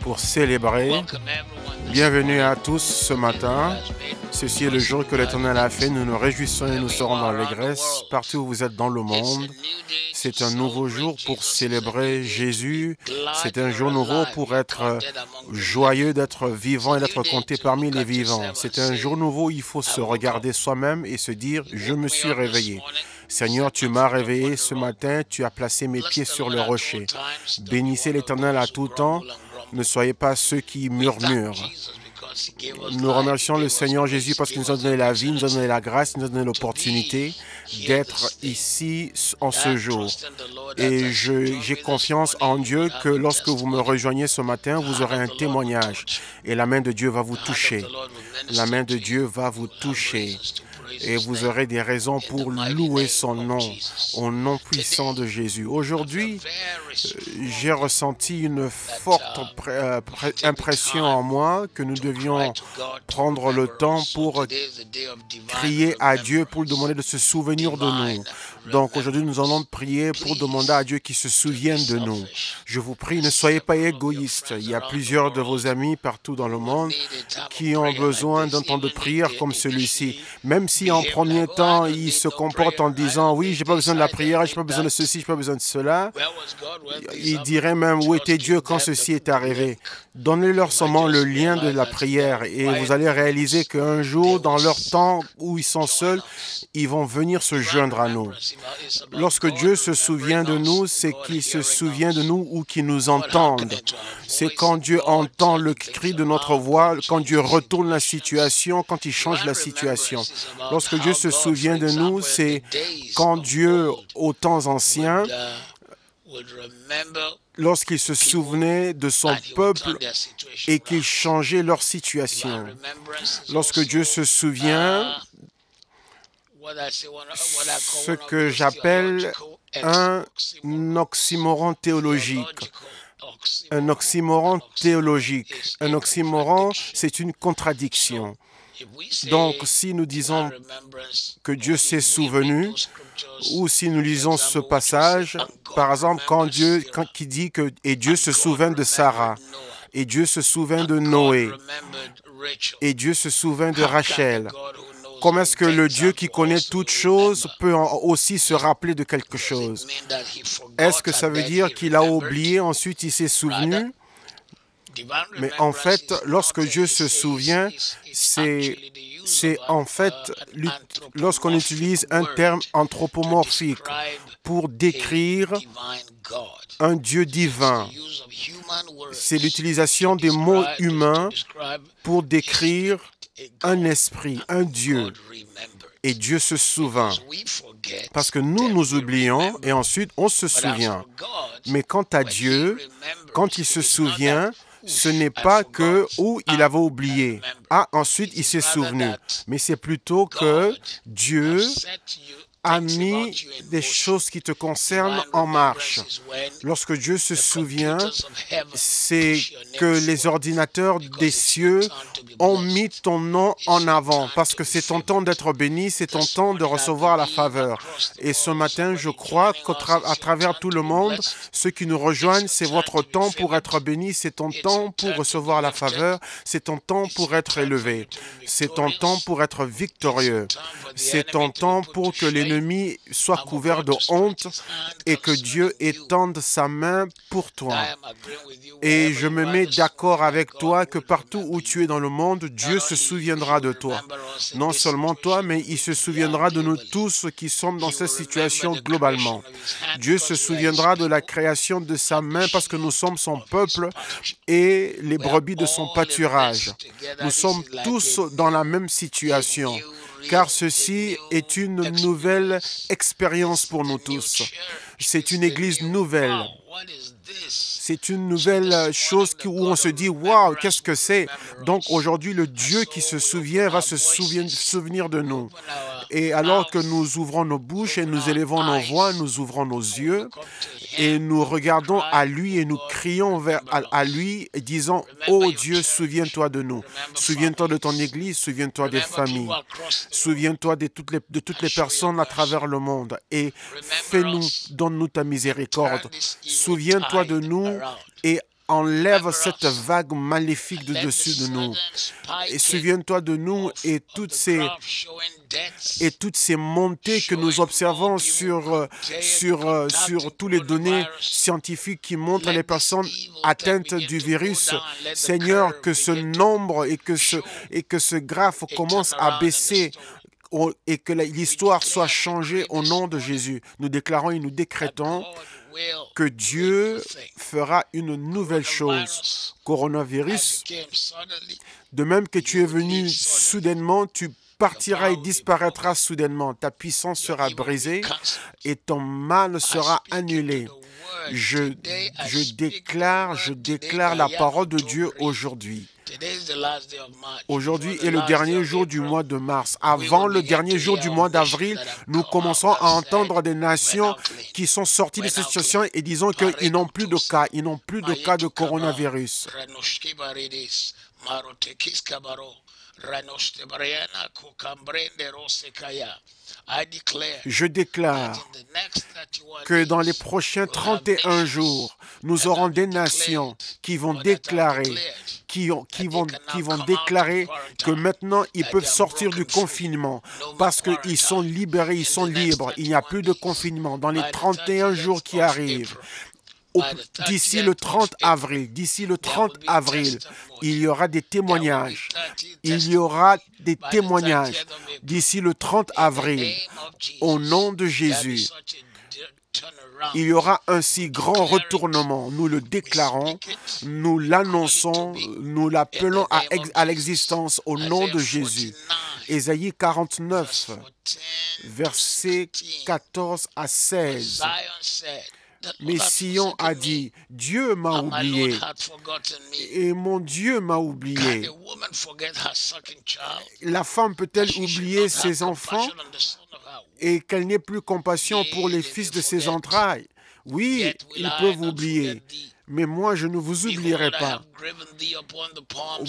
pour célébrer. Bienvenue à tous ce matin. Ceci est le jour que l'Éternel a fait. Nous nous réjouissons et nous serons dans l'allégresse partout où vous êtes dans le monde. C'est un nouveau jour pour célébrer Jésus. C'est un jour nouveau pour être joyeux, d'être vivant et d'être compté parmi les vivants. C'est un jour nouveau où il faut se regarder soi-même et se dire « Je me suis réveillé ». Seigneur, tu m'as réveillé ce matin, tu as placé mes pieds sur le rocher. Bénissez l'Éternel à tout temps. Ne soyez pas ceux qui murmurent. Nous remercions le Seigneur Jésus parce qu'il nous a donné la vie, nous a donné la grâce, nous a donné l'opportunité d'être ici en ce jour. Et j'ai confiance en Dieu que lorsque vous me rejoignez ce matin, vous aurez un témoignage. Et la main de Dieu va vous toucher. La main de Dieu va vous toucher. Et vous aurez des raisons pour louer son nom, au nom puissant de Jésus. Aujourd'hui, j'ai ressenti une forte impression en moi que nous devions prendre le temps pour crier à Dieu, pour lui demander de se souvenir de nous. Donc aujourd'hui, nous allons prier pour demander à Dieu qu'il se souvienne de nous. Je vous prie, ne soyez pas égoïstes. Il y a plusieurs de vos amis partout dans le monde qui ont besoin d'un temps de prière comme celui-ci. Même si en premier temps, ils se comportent en disant « Oui, j'ai pas besoin de la prière, j'ai pas besoin de ceci, j'ai pas besoin de cela », ils diraient même « Où était Dieu quand ceci est arrivé ?» Donnez-leur seulement le lien de la prière et vous allez réaliser qu'un jour, dans leur temps où ils sont seuls, ils vont venir se joindre à nous. Lorsque Dieu se souvient de nous, c'est qu'il se souvient de nous ou qu'il nous entende. C'est quand Dieu entend le cri de notre voix, quand Dieu retourne la situation, quand il change la situation. Lorsque Dieu se souvient de nous, c'est quand Dieu, aux temps anciens, lorsqu'il se souvenait de son peuple et qu'il changeait leur situation. Lorsque Dieu se souvient, ce que j'appelle un oxymoron théologique. Un oxymoron théologique. Un oxymoron, c'est une contradiction. Donc, si nous disons que Dieu s'est souvenu, ou si nous lisons ce passage, par exemple, quand il dit que « Et Dieu se souvint de Sarah », et Dieu se souvint de Noé, et Dieu se souvint de Rachel. Comment est-ce que le Dieu qui connaît toutes choses peut aussi se rappeler de quelque chose? Est-ce que ça veut dire qu'il a oublié, ensuite il s'est souvenu? Mais en fait, lorsque Dieu se souvient, c'est en fait lorsqu'on utilise un terme anthropomorphique pour décrire un Dieu divin. C'est l'utilisation des mots humains pour décrire un esprit, un Dieu. Et Dieu se souvint. Parce que nous oublions et ensuite on se souvient. Mais quant à Dieu, quand il se souvient, ce n'est pas que « où il avait oublié ». Ah, ensuite il s'est souvenu. Mais c'est plutôt que Dieu a mis des choses qui te concernent en marche. Lorsque Dieu se souvient, c'est que les ordinateurs des cieux ont mis ton nom en avant parce que c'est ton temps d'être béni, c'est ton temps de recevoir la faveur. Et ce matin, je crois qu'à travers tout le monde, ceux qui nous rejoignent, c'est votre temps pour être béni, c'est ton temps pour recevoir la faveur, c'est ton temps pour être élevé, c'est ton temps pour être victorieux, c'est ton temps pour que l'ennemi soit couvert de honte et que Dieu étende sa main pour toi. Et je me mets d'accord avec toi que partout où tu es dans le monde, Dieu se souviendra de toi. Non seulement toi, mais il se souviendra de nous tous qui sommes dans cette situation globalement. Dieu se souviendra de la création de sa main parce que nous sommes son peuple et les brebis de son pâturage. Nous sommes tous dans la même situation. Car ceci est une nouvelle expérience pour nous tous. C'est une église nouvelle. C'est une nouvelle chose où on se dit « Waouh, qu'est-ce que c'est ?» Donc aujourd'hui, le Dieu qui se souvient va se souvenir de nous. Et alors que nous ouvrons nos bouches et nous élevons nos voix, nous ouvrons nos yeux et nous regardons à lui et nous crions à lui et disons « Oh Dieu, souviens-toi de nous. Souviens-toi de ton Église, souviens-toi des familles. Souviens-toi de toutes les personnes à travers le monde et fais-nous, donne-nous ta miséricorde. Souviens-toi de nous et enlève cette vague maléfique de dessus de nous. Et souviens-toi de nous et toutes ces montées que nous observons sur tous les données scientifiques qui montrent les personnes atteintes du virus. Seigneur, que ce nombre et que ce graphe commence à baisser et que l'histoire soit changée au nom de Jésus. Nous déclarons et nous décrétons que Dieu fera une nouvelle chose. Coronavirus, de même que tu es venu soudainement, tu partiras et disparaîtras soudainement. Ta puissance sera brisée et ton mal sera annulé. Je déclare la parole de Dieu aujourd'hui. Aujourd'hui est le dernier jour du mois de mars. Avant le dernier jour du mois d'avril, nous commençons à entendre des nations qui sont sorties de cette situation et disons qu'ils n'ont plus de cas. Ils n'ont plus de cas de coronavirus. Je déclare que dans les prochains 31 jours, nous aurons des nations qui vont déclarer que maintenant ils peuvent sortir du confinement parce qu'ils sont libérés, ils sont libres. Il n'y a plus de confinement dans les 31 jours qui arrivent. D'ici le 30 avril, il y aura des témoignages. D'ici le 30 avril, au nom de Jésus, il y aura un si grand retournement. Nous le déclarons, nous l'annonçons, nous l'appelons à l'existence au nom de Jésus. Ésaïe 49, versets 14 à 16. Mais Sion a dit, Dieu m'a oublié, et mon Dieu m'a oublié. La femme peut-elle oublier ses enfants et qu'elle n'ait plus compassion pour les fils de ses entrailles? Oui, ils peuvent oublier. Mais moi, je ne vous oublierai pas.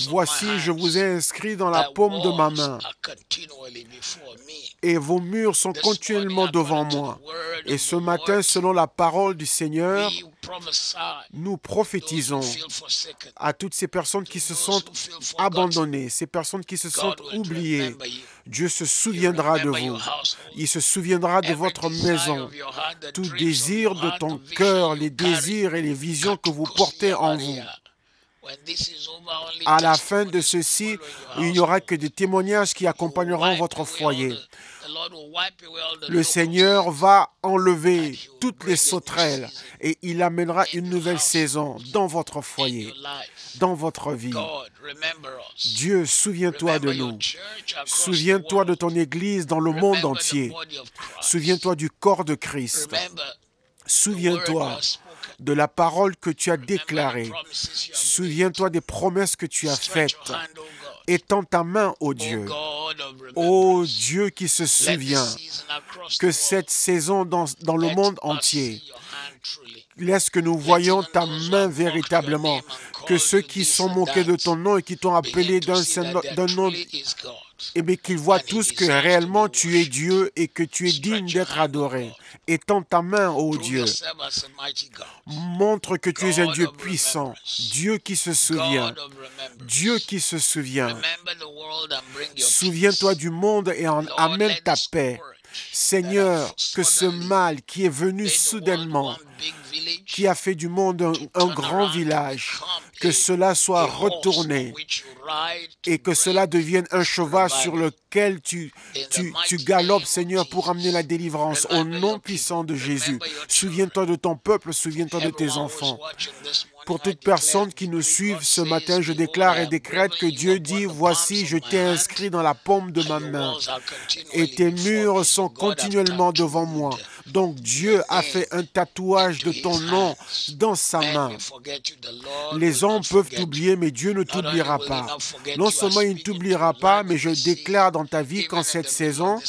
Voici, je vous ai inscrit dans la paume de ma main. Et vos murs sont continuellement devant moi. Et ce matin, selon la parole du Seigneur, nous prophétisons à toutes ces personnes qui se sentent abandonnées, ces personnes qui se sentent oubliées. Dieu se souviendra de vous. Il se souviendra de votre maison. Tout désir de ton cœur, les désirs et les visions que vous portez en vous. À la fin de ceci, il n'y aura que des témoignages qui accompagneront votre foyer. Le Seigneur va enlever toutes les sauterelles et il amènera une nouvelle saison dans votre foyer, dans votre vie. Dieu, souviens-toi de nous. Souviens-toi de ton Église dans le monde entier. Souviens-toi du corps de Christ. Souviens-toi de la parole que tu as déclarée. Souviens-toi des promesses que tu as faites. Étends ta main, ô Dieu. Ô Dieu qui se souvient que cette saison dans le monde entier, laisse que nous voyions ta main véritablement, que ceux qui sont moqués de ton nom et qui t'ont appelé d'un nom, et bien qu'ils voient tous que réellement tu es Dieu et que tu es digne d'être adoré. Étends ta main, ô Dieu. Montre que tu es un Dieu puissant, Dieu qui se souvient, Dieu qui se souvient. Souviens-toi du monde et amène ta paix. Seigneur, que ce mal qui est venu soudainement, qui a fait du monde un grand village, que cela soit retourné et que cela devienne un cheval sur lequel tu galopes, Seigneur, pour amener la délivrance. Au nom puissant de Jésus, souviens-toi de ton peuple, souviens-toi de tes enfants. Pour toute personne qui nous suit ce matin, je déclare et décrète que Dieu dit, voici, je t'ai inscrit dans la paume de ma main et tes murs sont continuellement devant moi. Donc Dieu a fait un tatouage de ton nom dans sa main. Les hommes peuvent t'oublier, mais Dieu ne t'oubliera pas. Non seulement il ne t'oubliera pas, mais je déclare dans ta vie qu'en cette saison,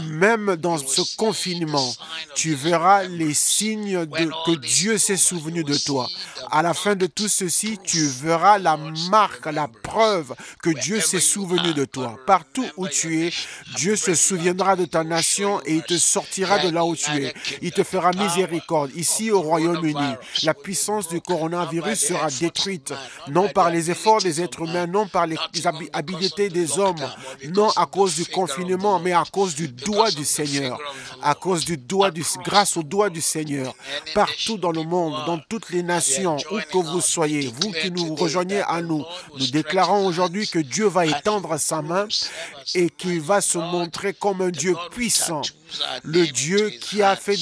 Même dans ce confinement, tu verras les signes que Dieu s'est souvenu de toi. À la fin de tout ceci, tu verras la marque, la preuve que Dieu s'est souvenu de toi. Partout où tu es, Dieu se souviendra de ta nation et il te sortira de là où tu es. Il te fera miséricorde. Ici au Royaume-Uni, la puissance du coronavirus sera détruite, non par les efforts des êtres humains, non par les habiletés des hommes, non à cause du confinement, mais à cause du doigt du Seigneur, à cause grâce au doigt du Seigneur. Partout dans le monde, dans toutes les nations, où que vous soyez, vous qui nous rejoignez à nous, nous déclarons aujourd'hui que Dieu va étendre sa main et qu'il va se montrer comme un Dieu puissant. Le Dieu qui a fait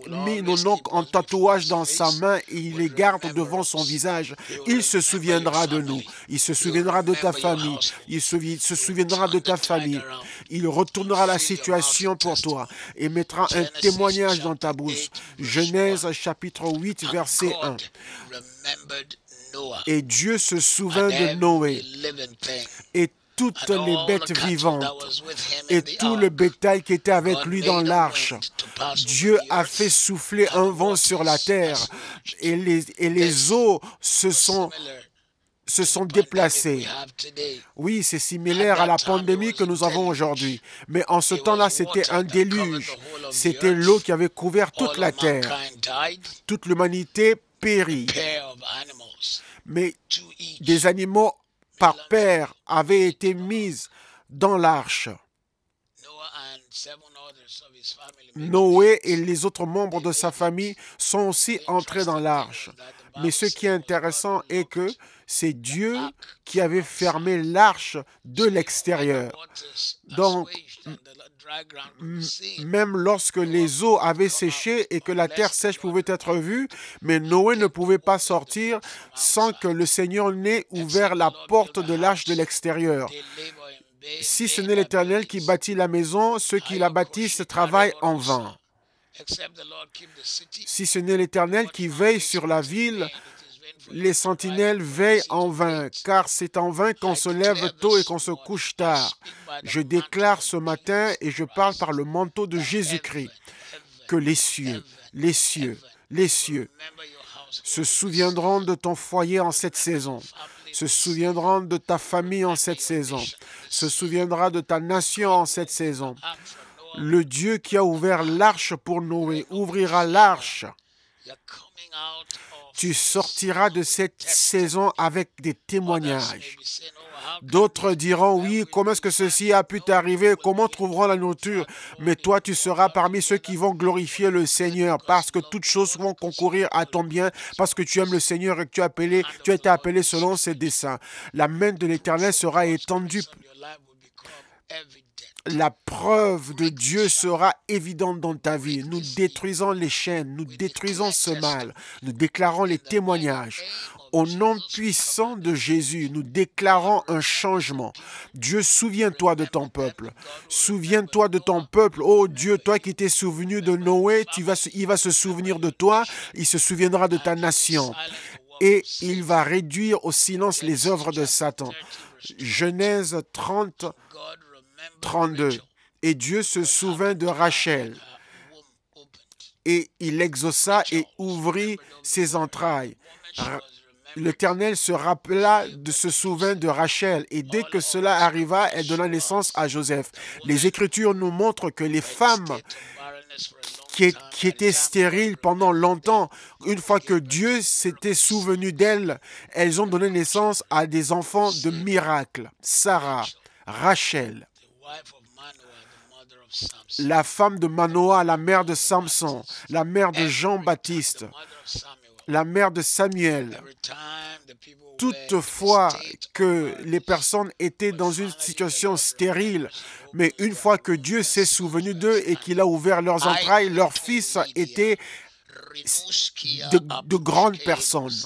mis nos noms en tatouage dans sa main et il les garde devant son visage. Il se souviendra de nous. Il se souviendra de ta famille. Il se souviendra de ta famille. Il retournera la situation pour toi et mettra un témoignage dans ta bouche. Genèse chapitre 8, verset 1. Et Dieu se souvint de Noé et toutes les bêtes vivantes et tout le bétail qui était avec lui dans l'arche. Dieu a fait souffler un vent sur la terre et les eaux se sont déplacées. Oui, c'est similaire à la pandémie que nous avons aujourd'hui. Mais en ce temps-là, c'était un déluge. C'était l'eau qui avait couvert toute la terre. Toute l'humanité périt. Mais des animaux par paire avaient été mis dans l'arche. Noé et les autres membres de sa famille sont aussi entrés dans l'arche. Mais ce qui est intéressant est que c'est Dieu qui avait fermé l'arche de l'extérieur. Donc, même lorsque les eaux avaient séché et que la terre sèche pouvait être vue, mais Noé ne pouvait pas sortir sans que le Seigneur n'ait ouvert la porte de l'arche de l'extérieur. Si ce n'est l'Éternel qui bâtit la maison, ceux qui la bâtissent travaillent en vain. Si ce n'est l'Éternel qui veille sur la ville, les sentinelles veillent en vain, car c'est en vain qu'on se lève tôt et qu'on se couche tard. Je déclare ce matin, et je parle par le manteau de Jésus-Christ, que les cieux se souviendront de ton foyer en cette saison, se souviendront de ta famille en cette saison, se souviendra de ta nation en cette saison. Le Dieu qui a ouvert l'arche pour Noé ouvrira l'arche. Tu sortiras de cette saison avec des témoignages. D'autres diront, oui, comment est-ce que ceci a pu t'arriver? Comment trouveront la nourriture? Mais toi, tu seras parmi ceux qui vont glorifier le Seigneur parce que toutes choses vont concourir à ton bien, parce que tu aimes le Seigneur et que tu as été appelé selon ses desseins. La main de l'Éternel sera étendue. La preuve de Dieu sera évidente dans ta vie. Nous détruisons les chaînes, nous détruisons ce mal, nous déclarons les témoignages. Au nom puissant de Jésus, nous déclarons un changement. Dieu, souviens-toi de ton peuple. Souviens-toi de ton peuple. Oh Dieu, toi qui t'es souvenu de Noé, il va se souvenir de toi, il se souviendra de ta nation. Et il va réduire au silence les œuvres de Satan. Genèse 30, 32. Et Dieu se souvint de Rachel. Et il exauça et ouvrit ses entrailles. L'Éternel se rappela de se souvint de Rachel. Et dès que cela arriva, elle donna naissance à Joseph. Les Écritures nous montrent que les femmes qui étaient stériles pendant longtemps, une fois que Dieu s'était souvenu d'elles, elles ont donné naissance à des enfants de miracle. Sarah, Rachel, la femme de Manoah, la mère de Samson, la mère de Jean-Baptiste, la mère de Samuel. Toutefois que les personnes étaient dans une situation stérile, mais une fois que Dieu s'est souvenu d'eux et qu'il a ouvert leurs entrailles, leurs fils étaient de grandes personnes.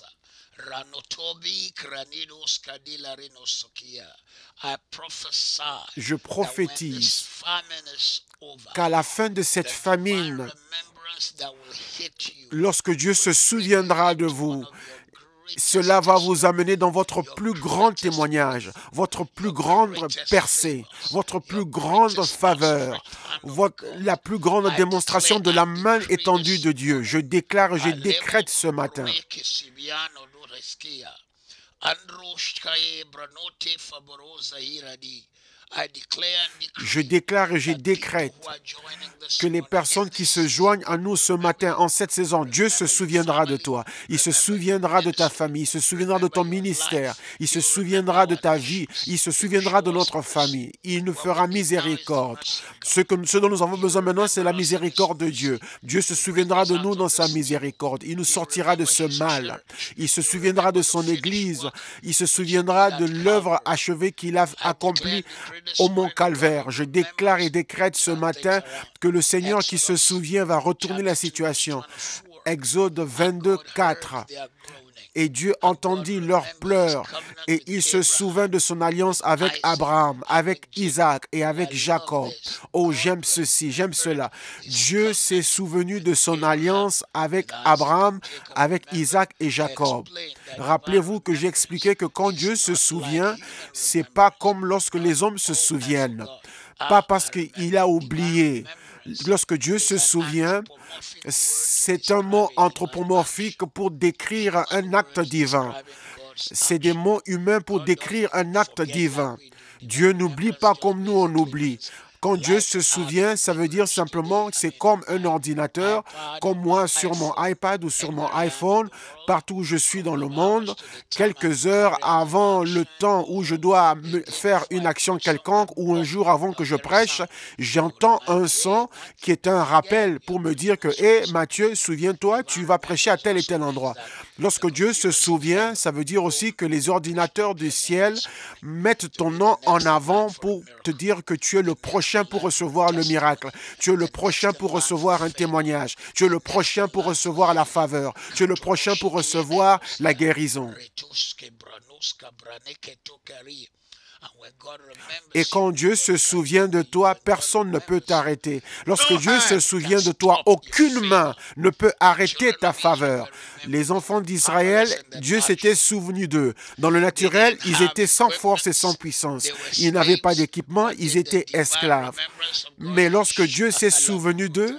Je prophétise qu'à la fin de cette famine, lorsque Dieu se souviendra de vous, Cela va vous amener dans votre plus grand témoignage, votre plus grande percée, votre plus grande faveur, la plus grande démonstration de la main étendue de Dieu. Je déclare et je décrète ce matin. Je déclare et je décrète que les personnes qui se joignent à nous ce matin, en cette saison, Dieu se souviendra de toi. Il se souviendra de ta famille. Il se souviendra de ton ministère. Il se souviendra de ta vie. Il se souviendra de notre famille. Il nous fera miséricorde. Ce dont nous avons besoin maintenant, c'est la miséricorde de Dieu. Dieu se souviendra de nous dans sa miséricorde. Il nous sortira de ce mal. Il se souviendra de son Église. Il se souviendra de l'œuvre achevée qu'il a accomplie au mont Calvaire. Je déclare et décrète ce matin que le Seigneur qui se souvient va retourner la situation. Exode 22, 4. Et Dieu entendit leurs pleurs et il se souvint de son alliance avec Abraham, avec Isaac et avec Jacob. Oh, j'aime ceci, j'aime cela. Dieu s'est souvenu de son alliance avec Abraham, avec Isaac et Jacob. Rappelez-vous que j'ai expliqué que quand Dieu se souvient, c'est pas comme lorsque les hommes se souviennent. Pas parce qu'il a oublié. Lorsque Dieu se souvient, c'est un mot anthropomorphique pour décrire un acte divin. C'est des mots humains pour décrire un acte divin. Dieu n'oublie pas comme nous on oublie. Quand Dieu se souvient, ça veut dire simplement que c'est comme un ordinateur, comme moi sur mon iPad ou sur mon iPhone, partout où je suis dans le monde, quelques heures avant le temps où je dois faire une action quelconque ou un jour avant que je prêche, j'entends un son qui est un rappel pour me dire que « Hé, Matthieu, souviens-toi, tu vas prêcher à tel et tel endroit ». Lorsque Dieu se souvient, ça veut dire aussi que les ordinateurs du ciel mettent ton nom en avant pour te dire que tu es le prochain pour recevoir le miracle. Tu es le prochain pour recevoir un témoignage. Tu es le prochain pour recevoir la faveur. Tu es le prochain pour recevoir la guérison. Et quand Dieu se souvient de toi, personne ne peut t'arrêter. Lorsque Dieu se souvient de toi, aucune main ne peut arrêter ta faveur. Les enfants d'Israël, Dieu s'était souvenu d'eux. Dans le naturel, ils étaient sans force et sans puissance. Ils n'avaient pas d'équipement, ils étaient esclaves. Mais lorsque Dieu s'est souvenu d'eux,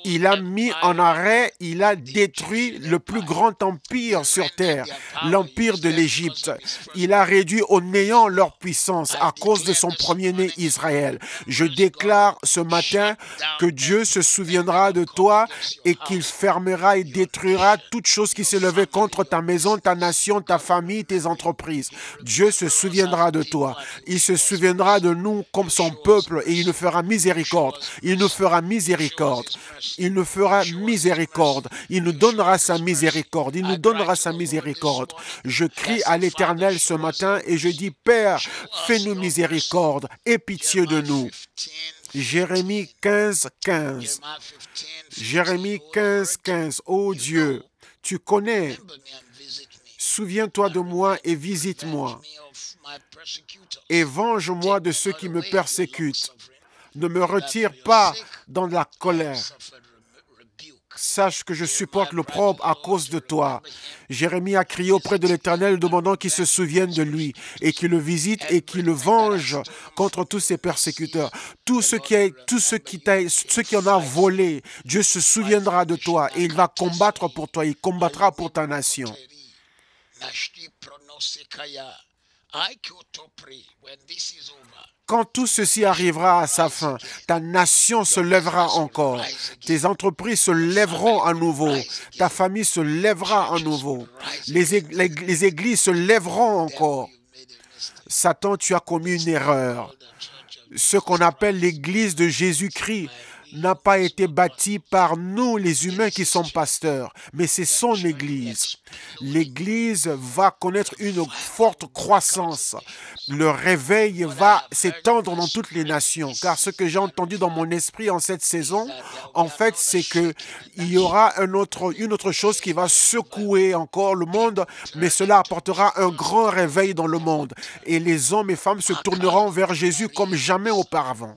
il a mis en arrêt, il a détruit le plus grand empire sur terre, l'empire de l'Égypte. Il a réduit au néant leur puissance à cause de son premier-né Israël. Je déclare ce matin que Dieu se souviendra de toi et qu'il fermera et détruira toute chose qui s'est levée contre ta maison, ta nation, ta famille, tes entreprises. Dieu se souviendra de toi. Il se souviendra de nous comme son peuple et il nous fera miséricorde. Il nous fera miséricorde. Il nous fera miséricorde. Il nous donnera sa miséricorde. Il nous donnera sa miséricorde. Je crie à l'Éternel ce matin et je dis, Père, fais-nous miséricorde. Aie pitié de nous. Jérémie 15, 15. Jérémie 15, 15. Ô Dieu, tu connais. Souviens-toi de moi et visite-moi. Et venge-moi de ceux qui me persécutent. Ne me retire pas dans la colère. Sache que je supporte l'opprobre à cause de toi. Jérémie a crié auprès de l'Éternel, demandant qu'il se souvienne de lui et qu'il le visite et qu'il le venge contre tous ses persécuteurs. Tous ceux qui en a volé, Dieu se souviendra de toi et il va combattre pour toi. Il combattra pour ta nation. Quand tout ceci arrivera à sa fin, ta nation se lèvera encore. Tes entreprises se lèveront à nouveau. Ta famille se lèvera à nouveau. Les églises se lèveront encore. Satan, tu as commis une erreur. Ce qu'on appelle l'église de Jésus-Christ n'a pas été bâti par nous, les humains qui sommes pasteurs, mais c'est son Église. L'Église va connaître une forte croissance. Le réveil va s'étendre dans toutes les nations, car ce que j'ai entendu dans mon esprit en cette saison, en fait, c'est qu'il y aura une autre chose qui va secouer encore le monde, mais cela apportera un grand réveil dans le monde. Et les hommes et femmes se tourneront vers Jésus comme jamais auparavant.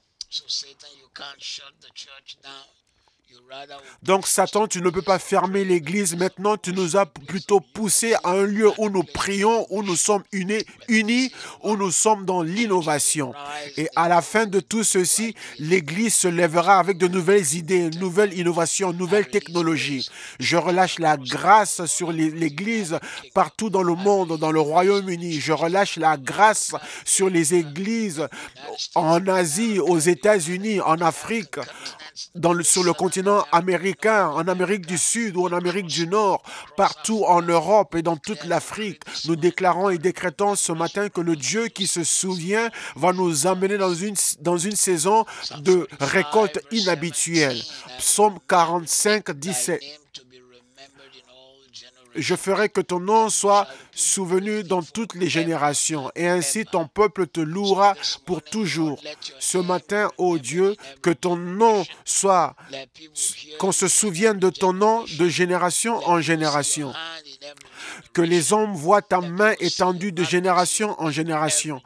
Donc, Satan, tu ne peux pas fermer l'Église maintenant. Tu nous as plutôt poussés à un lieu où nous prions, où nous sommes unis, où nous sommes dans l'innovation. Et à la fin de tout ceci, l'Église se lèvera avec de nouvelles idées, nouvelles innovations, nouvelles technologies. Je relâche la grâce sur l'Église partout dans le monde, dans le Royaume-Uni. Je relâche la grâce sur les églises en Asie, aux États-Unis, en Afrique, sur le continent américain, en Amérique du Sud ou en Amérique du Nord, partout en Europe et dans toute l'Afrique. Nous déclarons et décrétons ce matin que le Dieu qui se souvient va nous amener dans une saison de récolte inhabituelle. Psaume 45, 17. Je ferai que ton nom soit souvenu dans toutes les générations, et ainsi ton peuple te louera pour toujours. Ce matin, ô Dieu, que ton nom soit, qu'on se souvienne de ton nom de génération en génération. Que les hommes voient ta main étendue de génération en génération.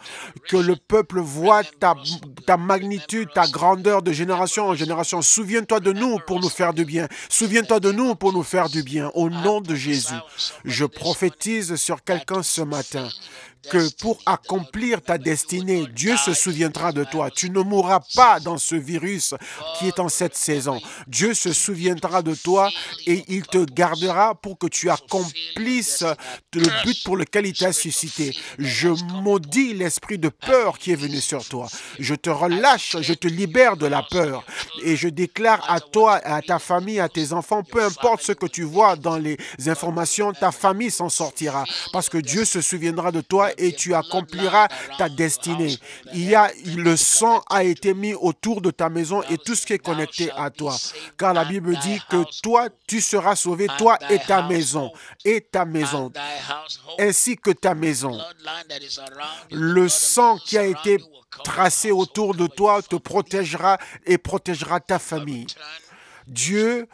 Que le peuple voit ta magnitude, ta grandeur de génération en génération. Souviens-toi de nous pour nous faire du bien. Souviens-toi de nous pour nous faire du bien. Au nom de Jésus, je prophétise sur quelqu'un ce matin que pour accomplir ta destinée, Dieu se souviendra de toi. Tu ne mourras pas dans ce virus qui est en cette saison. Dieu se souviendra de toi et il te gardera pour que tu accomplisses le but pour lequel il t'a suscité. Je maudis l'esprit de peur qui est venu sur toi. Je te relâche, je te libère de la peur et je déclare à toi, à ta famille, à tes enfants, peu importe ce que tu vois dans les informations, ta famille s'en sortira parce que Dieu se souviendra de toi et tu accompliras ta destinée. Le sang a été mis autour de ta maison et tout ce qui est connecté à toi. Car la Bible dit que toi, tu seras sauvé, toi et ta maison, ainsi que ta maison. Le sang qui a été tracé autour de toi te protégera et protégera ta famille. Dieu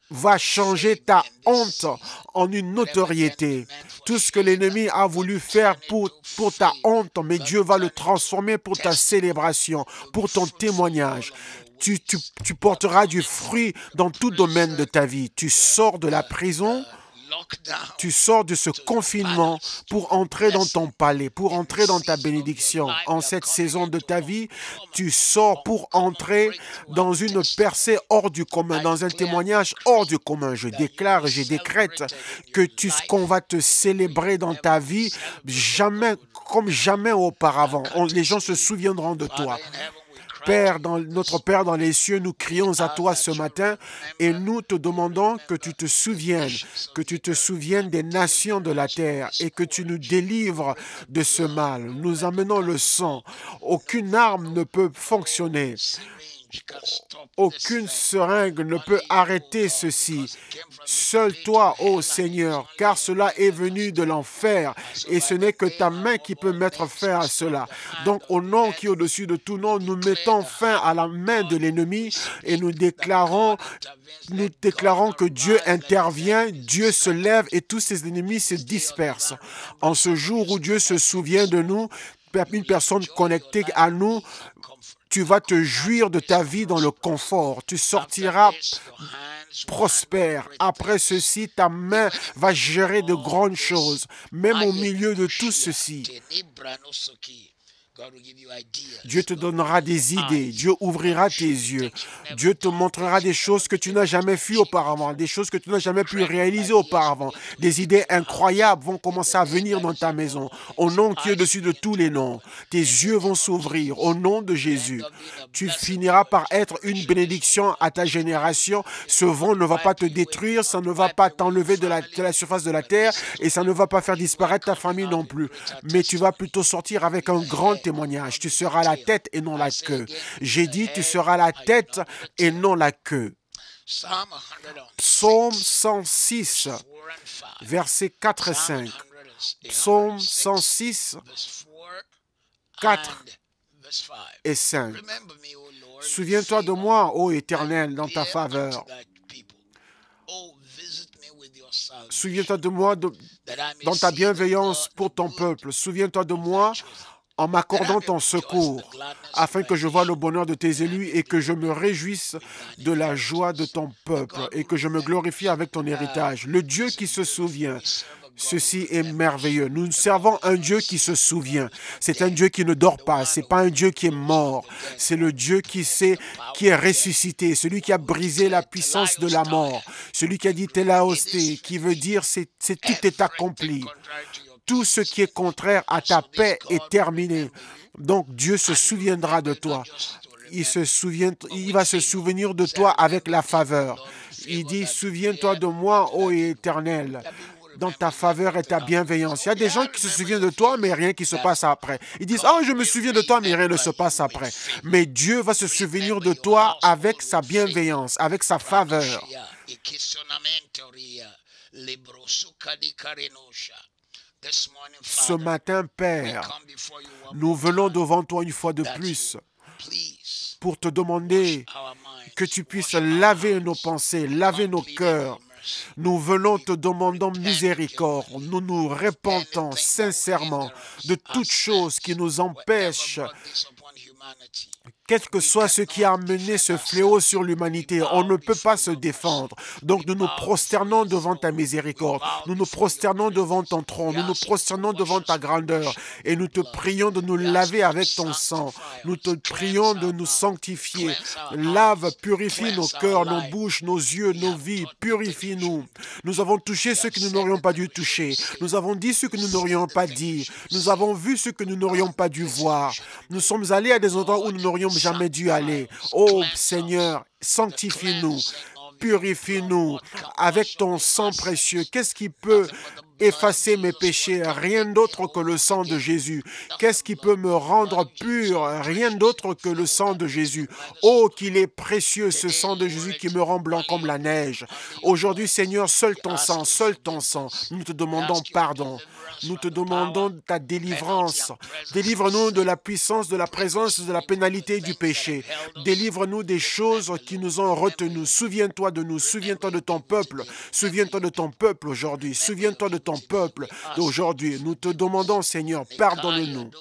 va changer ta honte en une notoriété. Tout ce que l'ennemi a voulu faire pour ta honte, mais Dieu va le transformer pour ta célébration, pour ton témoignage. Tu porteras du fruit dans tout domaine de ta vie. Tu sors de la prison, tu sors de ce confinement pour entrer dans ton palais, pour entrer dans ta bénédiction. En cette saison de ta vie, tu sors pour entrer dans une percée hors du commun, dans un témoignage hors du commun. Je déclare, je décrète qu'on va te célébrer dans ta vie comme jamais auparavant. Les gens se souviendront de toi. Notre Père dans les cieux, nous crions à toi ce matin et nous te demandons que tu te souviennes des nations de la terre et que tu nous délivres de ce mal. Nous amenons le sang. Aucune arme ne peut fonctionner. Aucune seringue ne peut arrêter ceci. Seul toi, ô Seigneur, car cela est venu de l'enfer et ce n'est que ta main qui peut mettre fin à cela. Donc, au nom qui est au-dessus de tout nom, nous mettons fin à la main de l'ennemi et nous déclarons que Dieu intervient, Dieu se lève et tous ses ennemis se dispersent. En ce jour où Dieu se souvient de nous, une personne connectée à nous, tu vas te jouir de ta vie dans le confort. Tu sortiras prospère. Après ceci, ta main va gérer de grandes choses. Même au milieu de tout ceci, Dieu te donnera des idées. Dieu ouvrira tes yeux. Dieu te montrera des choses que tu n'as jamais vues auparavant, des choses que tu n'as jamais pu réaliser auparavant. Des idées incroyables vont commencer à venir dans ta maison. Au nom qui est au-dessus de tous les noms, tes yeux vont s'ouvrir. Au nom de Jésus, tu finiras par être une bénédiction à ta génération. Ce vent ne va pas te détruire, ça ne va pas t'enlever de la surface de la terre et ça ne va pas faire disparaître ta famille non plus. Mais tu vas plutôt sortir avec un grand témoignage. Tu seras la tête et non la queue. J'ai dit, tu seras la tête et non la queue. Psaume 106, versets 4 et 5. Psaume 106, 4 et 5. Souviens-toi de moi, ô Éternel, dans ta faveur. Souviens-toi de moi dans ta bienveillance pour ton peuple. Souviens-toi de moi en m'accordant ton secours, afin que je voie le bonheur de tes élus et que je me réjouisse de la joie de ton peuple et que je me glorifie avec ton héritage. Le Dieu qui se souvient. Ceci est merveilleux. Nous servons un Dieu qui se souvient. C'est un Dieu qui ne dort pas. C'est pas un Dieu qui est mort. C'est le Dieu qui est ressuscité. Celui qui a brisé la puissance de la mort. Celui qui a dit Télaosté, qui veut dire tout est accompli. Tout ce qui est contraire à ta paix est terminé. Donc Dieu se souviendra de toi. Il va se souvenir de toi avec la faveur. Il dit, souviens-toi de moi, ô Éternel, dans ta faveur et ta bienveillance. Il y a des gens qui se souviennent de toi, mais rien qui se passe après. Ils disent, oh, je me souviens de toi, mais rien ne se passe après. Mais Dieu va se souvenir de toi avec sa bienveillance, avec sa faveur. Ce matin, Père, nous venons devant toi une fois de plus pour te demander que tu puisses laver nos pensées, laver nos cœurs. Nous venons te demandant miséricorde. Nous nous repentons sincèrement de toutes choses qui nous empêchent, quel que soit ce qui a amené ce fléau sur l'humanité. On ne peut pas se défendre. Donc nous nous prosternons devant ta miséricorde. Nous nous prosternons devant ton trône. Nous nous prosternons devant ta grandeur. Et nous te prions de nous laver avec ton sang. Nous te prions de nous sanctifier. Lave, purifie nos cœurs, nos bouches, nos yeux, nos vies. Purifie-nous. Nous avons touché ce que nous n'aurions pas dû toucher. Nous avons dit ce que nous n'aurions pas dit. Nous avons vu ce que nous n'aurions pas dû voir. Nous sommes allés à des endroits où nous n'aurions jamais dû aller. Oh Seigneur, sanctifie-nous, purifie-nous avec ton sang précieux. Qu'est-ce qui peut effacer mes péchés? Rien d'autre que le sang de Jésus. Qu'est-ce qui peut me rendre pur? Rien d'autre que le sang de Jésus. Oh, qu'il est précieux ce sang de Jésus qui me rend blanc comme la neige. Aujourd'hui, Seigneur, seul ton sang, nous te demandons pardon. Nous te demandons ta délivrance. Délivre-nous de la puissance, de la présence, de la pénalité du péché. Délivre-nous des choses qui nous ont retenus. Souviens-toi de nous, souviens-toi de ton peuple. Souviens-toi de ton peuple aujourd'hui. Souviens-toi de ton peuple d'aujourd'hui. Nous te demandons, Seigneur, pardonne-nous.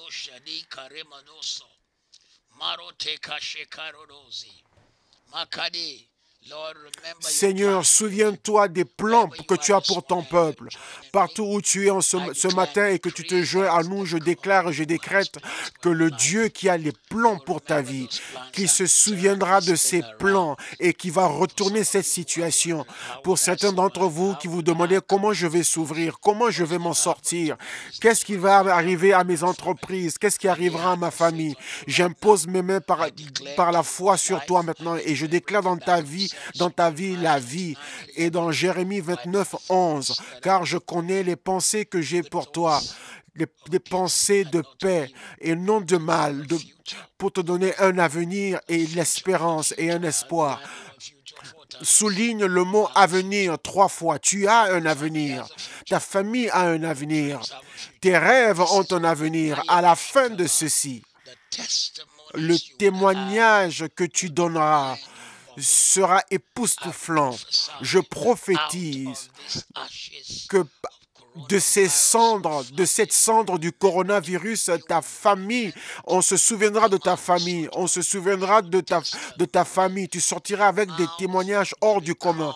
Seigneur, souviens-toi des plans que tu as pour ton peuple. Partout où tu es ce matin et que tu te joins à nous, je déclare et je décrète que le Dieu qui a les plans pour ta vie, qui se souviendra de ces plans et qui va retourner cette situation. Pour certains d'entre vous qui vous demandez comment je vais s'ouvrir, comment je vais m'en sortir, qu'est-ce qui va arriver à mes entreprises, qu'est-ce qui arrivera à ma famille. J'impose mes mains par la foi sur toi maintenant et je déclare dans ta vie la vie. Et dans Jérémie 29, 11, car je connais les pensées que j'ai pour toi, des pensées de paix et non de mal, pour te donner un avenir et l'espérance et un espoir. Souligne le mot avenir 3 fois. Tu as un avenir. Ta famille a un avenir. Tes rêves ont un avenir. À la fin de ceci, le témoignage que tu donneras sera époustouflant. Je prophétise que de cette cendre du coronavirus, ta famille, on se souviendra de ta famille, on se souviendra de ta famille. Tu sortiras avec des témoignages hors du commun.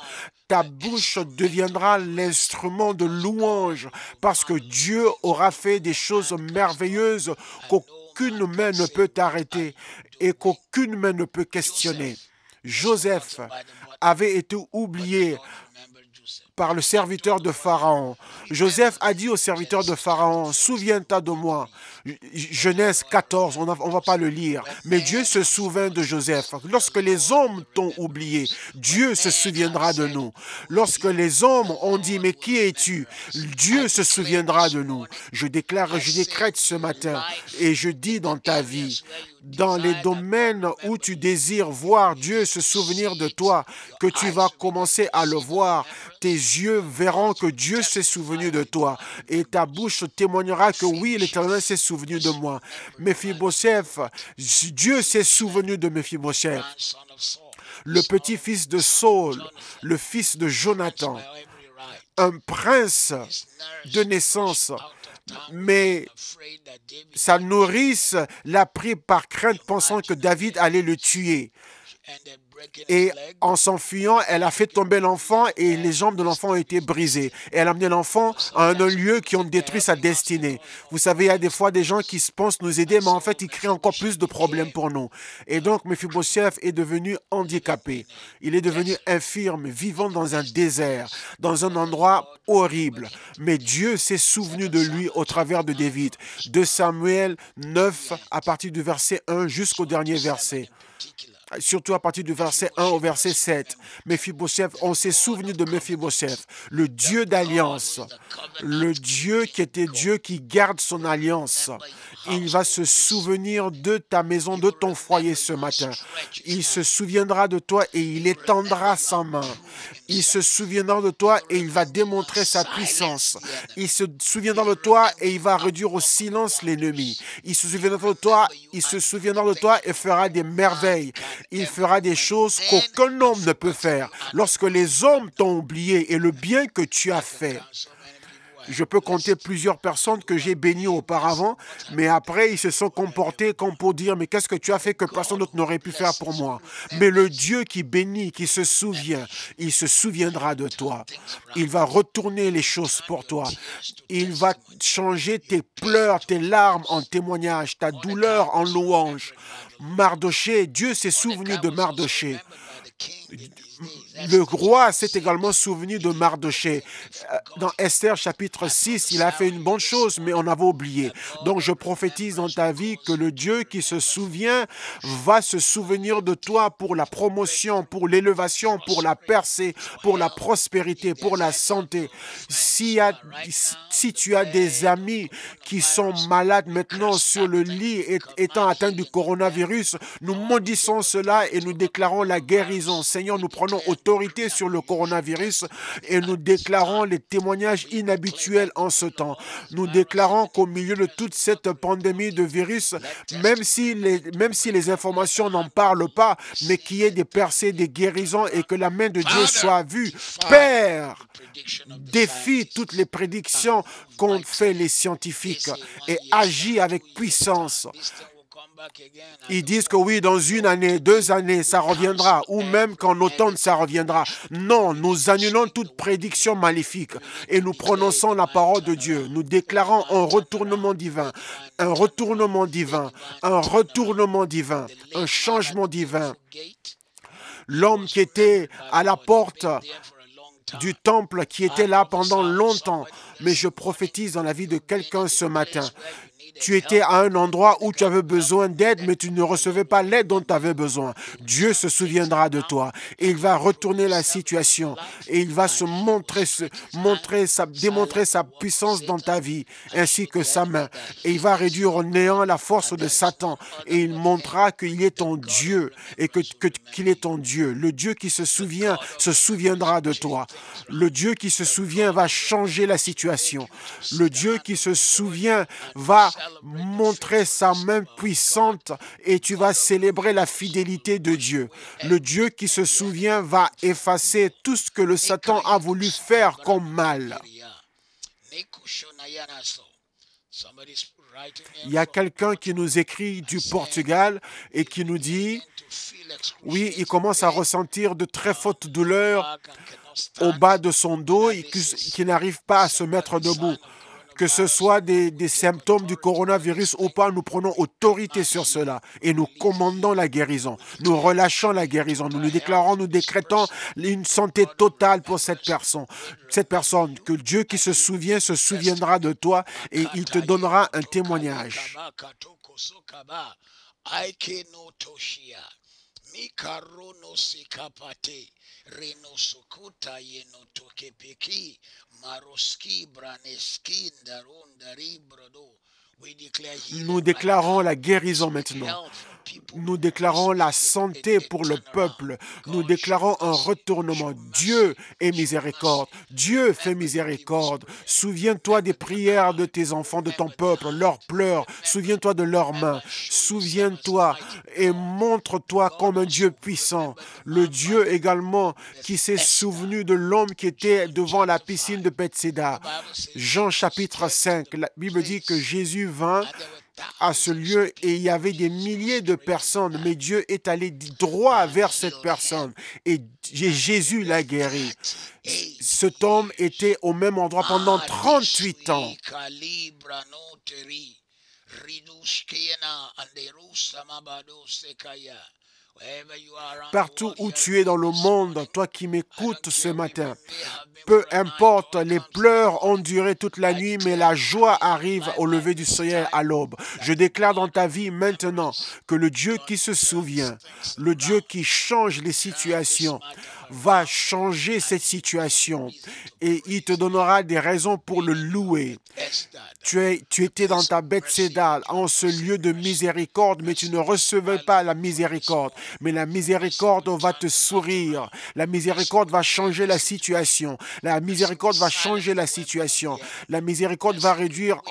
Ta bouche deviendra l'instrument de louange parce que Dieu aura fait des choses merveilleuses qu'aucune main ne peut arrêter et qu'aucune main ne peut questionner. Joseph avait été oublié par le serviteur de Pharaon. Joseph a dit au serviteur de Pharaon, souviens-toi de moi. Genèse 14, on ne va pas le lire, mais Dieu se souvient de Joseph. Lorsque les hommes t'ont oublié, Dieu se souviendra de nous. Lorsque les hommes ont dit, mais qui es-tu? Dieu se souviendra de nous. Je déclare, je décrète ce matin, et je dis dans ta vie, dans les domaines où tu désires voir Dieu se souvenir de toi, que tu vas commencer à le voir. Tes yeux verront que Dieu s'est souvenu de toi et ta bouche témoignera que oui, l'Éternel s'est souvenu de moi. Méphibosheth, Dieu s'est souvenu de Méphibosheth, le petit-fils de Saul, le fils de Jonathan, un prince de naissance mais sa nourrice l'a pris par crainte, pensant que David allait le tuer. Et en s'enfuyant, elle a fait tomber l'enfant et les jambes de l'enfant ont été brisées. Et elle a amené l'enfant à un lieu qui ont détruit sa destinée. Vous savez, il y a des fois des gens qui pensent nous aider, mais en fait, ils créent encore plus de problèmes pour nous. Et donc, Méphibosheth est devenu handicapé. Il est devenu infirme, vivant dans un désert, dans un endroit horrible. Mais Dieu s'est souvenu de lui au travers de David. De Samuel 9, à partir du verset 1 jusqu'au dernier verset. Surtout à partir du verset 1 au verset 7. Méphibosheth, on s'est souvenu de Méphibosheth, le Dieu d'alliance, le Dieu qui était Dieu qui garde son alliance. Il va se souvenir de ta maison, de ton foyer ce matin. Il se souviendra de toi et il étendra sa main. Il se souviendra de toi et il va démontrer sa puissance. Il se souviendra de toi et il va réduire au silence l'ennemi. Il se souviendra de toi, il se souviendra de toi et fera des merveilles. Il fera des choses qu'aucun homme ne peut faire. Lorsque les hommes t'ont oublié et le bien que tu as fait. Je peux compter plusieurs personnes que j'ai bénies auparavant, mais après, ils se sont comportés comme pour dire, mais qu'est-ce que tu as fait que personne d'autre n'aurait pu faire pour moi? Mais le Dieu qui bénit, qui se souvient, il se souviendra de toi. Il va retourner les choses pour toi. Il va changer tes pleurs, tes larmes en témoignage, ta douleur en louange. Mardoché, Dieu s'est souvenu de Mardoché. Le roi s'est également souvenu de Mardoché. Dans Esther chapitre 6, il a fait une bonne chose, mais on avait oublié. Donc je prophétise dans ta vie que le Dieu qui se souvient va se souvenir de toi pour la promotion, pour l'élévation, pour la percée, pour la prospérité, pour la santé. Si tu as des amis qui sont malades maintenant sur le lit étant atteints du coronavirus, nous maudissons cela et nous déclarons la guérison. Seigneur, nous prenons autorité sur le coronavirus et nous déclarons les témoignages inhabituels en ce temps. Nous déclarons qu'au milieu de toute cette pandémie de virus, même si les informations n'en parlent pas, mais qu'il y ait des percées, des guérisons et que la main de Dieu soit vue. Père, défie toutes les prédictions qu'ont fait les scientifiques et agis avec puissance. Ils disent que oui, dans 1 année, 2 années, ça reviendra, ou même qu'en automne, ça reviendra. Non, nous annulons toute prédiction maléfique et nous prononçons la parole de Dieu. Nous déclarons un retournement divin, un retournement divin, un retournement divin, un changement divin. L'homme qui était à la porte du temple, qui était là pendant longtemps, mais je prophétise dans la vie de quelqu'un ce matin. Tu étais à un endroit où tu avais besoin d'aide, mais tu ne recevais pas l'aide dont tu avais besoin. Dieu se souviendra de toi et il va retourner la situation et il va démontrer sa puissance dans ta vie ainsi que sa main. Et il va réduire au néant la force de Satan et il montrera qu'il est ton Dieu et qu'il est ton Dieu. Le Dieu qui se souviendra de toi. Le Dieu qui se souvient va changer la situation. Le Dieu qui se souvient va montrer sa main puissante et tu vas célébrer la fidélité de Dieu. Le Dieu qui se souvient va effacer tout ce que le Satan a voulu faire comme mal. Il y a quelqu'un qui nous écrit du Portugal et qui nous dit, oui, il commence à ressentir de très fortes douleurs au bas de son dos et qu'il n'arrive pas à se mettre debout. Que ce soit des symptômes du coronavirus ou pas, nous prenons autorité sur cela et nous commandons la guérison. Nous relâchons la guérison. Nous nous décrétons une santé totale pour cette personne. Cette personne, que Dieu qui se souviendra de toi et il te donnera un témoignage. Maroski braneski ndarunda ribrodo Nous déclarons la guérison maintenant. Nous déclarons la santé pour le peuple. Nous déclarons un retournement. Dieu est miséricorde. Dieu fait miséricorde. Souviens-toi des prières de tes enfants, de ton peuple, leurs pleurs. Souviens-toi de leurs mains. Souviens-toi et montre-toi comme un Dieu puissant. Le Dieu également qui s'est souvenu de l'homme qui était devant la piscine de Bethséda. Jean chapitre 5, la Bible dit que Jésus vint à ce lieu et il y avait des milliers de personnes, mais Dieu est allé droit vers cette personne et Jésus l'a guéri. Cet homme était au même endroit pendant 38 ans. Partout où tu es dans le monde, toi qui m'écoutes ce matin, peu importe, les pleurs ont duré toute la nuit, mais la joie arrive au lever du soleil à l'aube. Je déclare dans ta vie maintenant que le Dieu qui se souvient, le Dieu qui change les situations, va changer cette situation et il te donnera des raisons pour le louer. Tu étais dans ta Bethséda, en ce lieu de miséricorde, mais tu ne recevais pas la miséricorde. Mais la miséricorde va te sourire. La miséricorde va changer la situation. La miséricorde va changer la situation. La miséricorde va réduire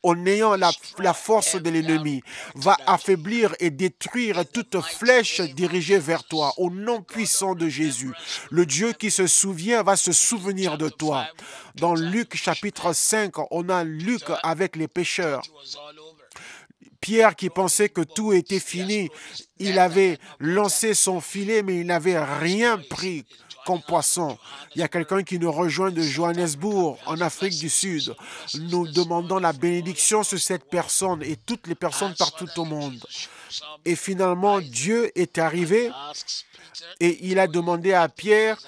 en ayant la force de l'ennemi, va affaiblir et détruire toute flèche dirigée vers toi, au nom puissant de Jésus. Le Dieu qui se souvient va se souvenir de toi. Dans Luc chapitre 5, on a Luc avec les pécheurs. Pierre qui pensait que tout était fini, il avait lancé son filet, mais il n'avait rien pris comme poisson. Il y a quelqu'un qui nous rejoint de Johannesburg, en Afrique du Sud. Nous demandons la bénédiction sur cette personne et toutes les personnes partout au monde. Et finalement, Dieu est arrivé et il a demandé à Pierre,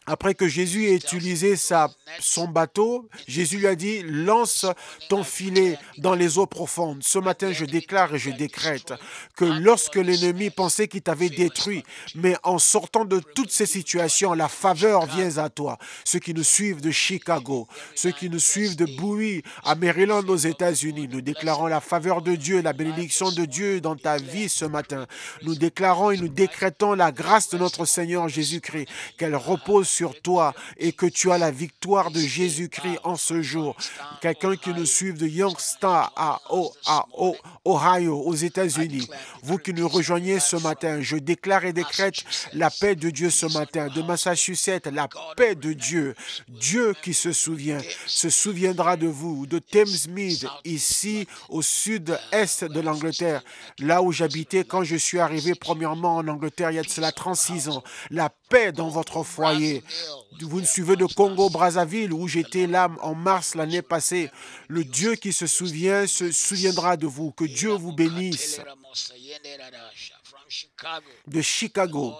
après que Jésus ait utilisé son bateau, Jésus lui a dit, lance ton filet dans les eaux profondes. Ce matin, je déclare et je décrète que lorsque l'ennemi pensait qu'il t'avait détruit, mais en sortant de toutes ces situations, la faveur vient à toi. Ceux qui nous suivent de Chicago, ceux qui nous suivent de Bowie, à Maryland, aux États-Unis, nous déclarons la faveur de Dieu, la bénédiction de Dieu dans ta vie ce matin. Nous déclarons et nous décrétons la grâce de notre Seigneur Jésus-Christ, qu'elle repose sur toi et que tu as la victoire de Jésus-Christ en ce jour. Quelqu'un qui nous suit de Youngstown à Ohio, aux États-Unis, vous qui nous rejoignez ce matin, je déclare et décrète la paix de Dieu ce matin. De Massachusetts, la paix de Dieu. Dieu qui se souviendra de vous. De Thamesmead, ici au sud-est de l'Angleterre, là où j'habitais quand je suis arrivé premièrement en Angleterre il y a de cela 36 ans. La paix dans votre foyer. Vous nous suivez de Congo-Brazzaville où j'étais là en mars l'année passée. Le Dieu qui se souviendra de vous. Que Dieu vous bénisse. De Chicago,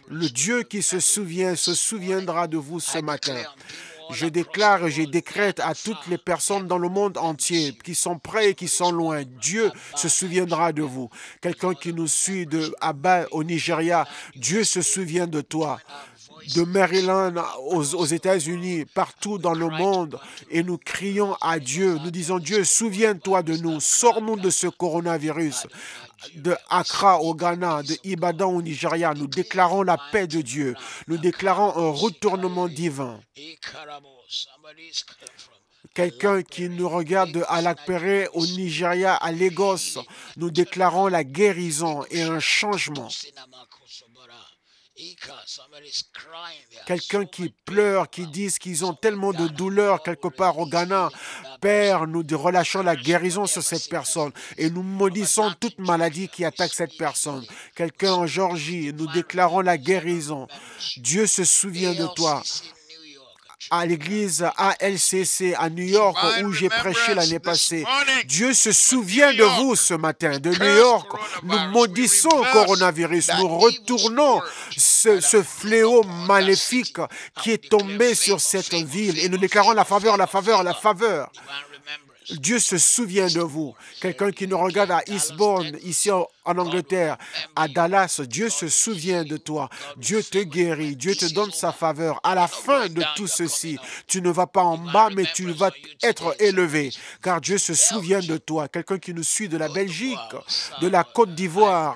le Dieu qui se souviendra de vous ce matin. Je déclare et je décrète à toutes les personnes dans le monde entier qui sont près et qui sont loin. Dieu se souviendra de vous. Quelqu'un qui nous suit de Aba au Nigeria, Dieu se souvient de toi. De Maryland aux États-Unis, partout dans le monde, et nous crions à Dieu. Nous disons, Dieu, souviens-toi de nous. Sors-nous de ce coronavirus. De Accra au Ghana, de Ibadan au Nigeria, nous déclarons la paix de Dieu. Nous déclarons un retournement divin. Quelqu'un qui nous regarde de Alakpere au Nigeria, à Lagos, nous déclarons la guérison et un changement. Quelqu'un qui pleure, qui disent qu'ils ont tellement de douleur quelque part au Ghana. Père, nous relâchons la guérison sur cette personne et nous maudissons toute maladie qui attaque cette personne. Quelqu'un en Géorgie, nous déclarons la guérison. Dieu se souvient de toi. À l'église ALCC à New York où j'ai prêché l'année passée. Dieu se souvient de vous ce matin. De New York, nous maudissons le coronavirus. Nous retournons ce fléau maléfique qui est tombé sur cette ville et nous déclarons la faveur, la faveur, la faveur. Dieu se souvient de vous. Quelqu'un qui nous regarde à Eastbourne, ici en Angleterre, à Dallas, Dieu se souvient de toi. Dieu te guérit, Dieu te donne sa faveur. À la fin de tout ceci, tu ne vas pas en bas, mais tu vas être élevé, car Dieu se souvient de toi. Quelqu'un qui nous suit de la Belgique, de la Côte d'Ivoire,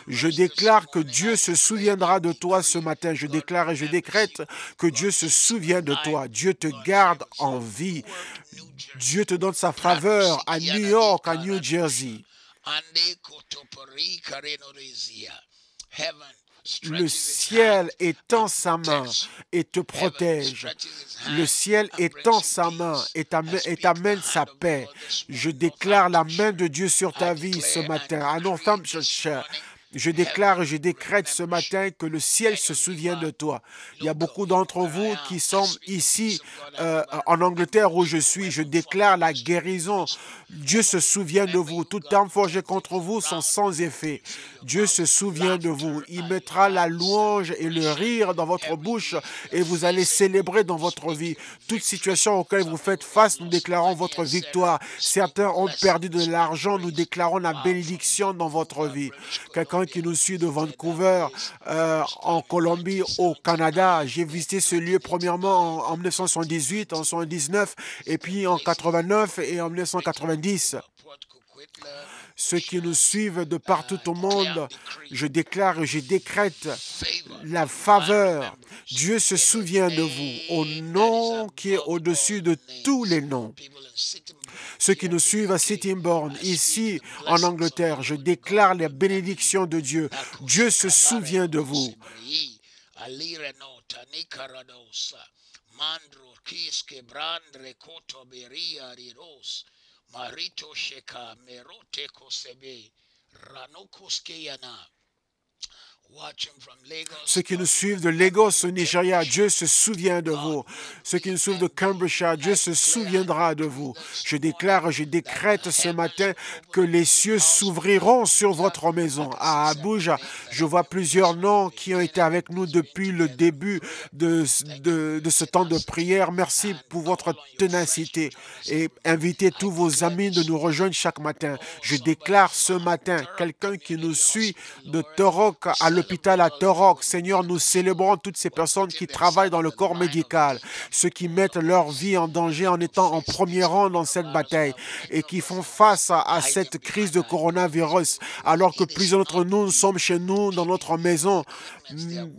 je déclare que Dieu se souviendra de toi ce matin. Je déclare et je décrète que Dieu se souvient de toi. Dieu te garde en vie. Dieu te donne sa faveur à New York, à New Jersey. Le ciel étend sa main et te protège. Le ciel étend sa main et t'amène sa paix. Je déclare la main de Dieu sur ta vie ce matin. À Northamptonshire, je déclare et je décrète ce matin que le ciel se souvient de toi. Il y a beaucoup d'entre vous qui sont ici en Angleterre où je suis. Je déclare la guérison. Dieu se souvient de vous. Toute arme forgée contre vous sont sans effet. Dieu se souvient de vous. Il mettra la louange et le rire dans votre bouche et vous allez célébrer dans votre vie. Toute situation auquel vous faites face, nous déclarons votre victoire. Certains ont perdu de l'argent, nous déclarons la bénédiction dans votre vie. Quelqu'un qui nous suit de Vancouver, en Colombie, au Canada. J'ai visité ce lieu premièrement en 1978, en 1979, et puis en 89 et en 1990. Ceux qui nous suivent de partout au monde, je déclare et je décrète la faveur. Dieu se souvient de vous au nom qui est au-dessus de tous les noms. Ceux qui nous suivent à Sittingbourne, ici en Angleterre, je déclare les bénédictions de Dieu. Dieu se souvient de vous. Ceux qui nous suivent de Lagos au Nigeria, Dieu se souvient de vous. Ceux qui nous suivent de Cambridgeshire, Dieu se souviendra de vous. Je déclare, je décrète ce matin que les cieux s'ouvriront sur votre maison. À Abuja, je vois plusieurs noms qui ont été avec nous depuis le début de ce temps de prière. Merci pour votre ténacité et invitez tous vos amis de nous rejoindre chaque matin. Je déclare ce matin, quelqu'un qui nous suit de Torok à l'hôpital à Torok. Seigneur, nous célébrons toutes ces personnes qui travaillent dans le corps médical, ceux qui mettent leur vie en danger en étant en premier rang dans cette bataille et qui font face à cette crise de coronavirus, alors que plusieurs d'entre nous sommes chez nous, dans notre maison.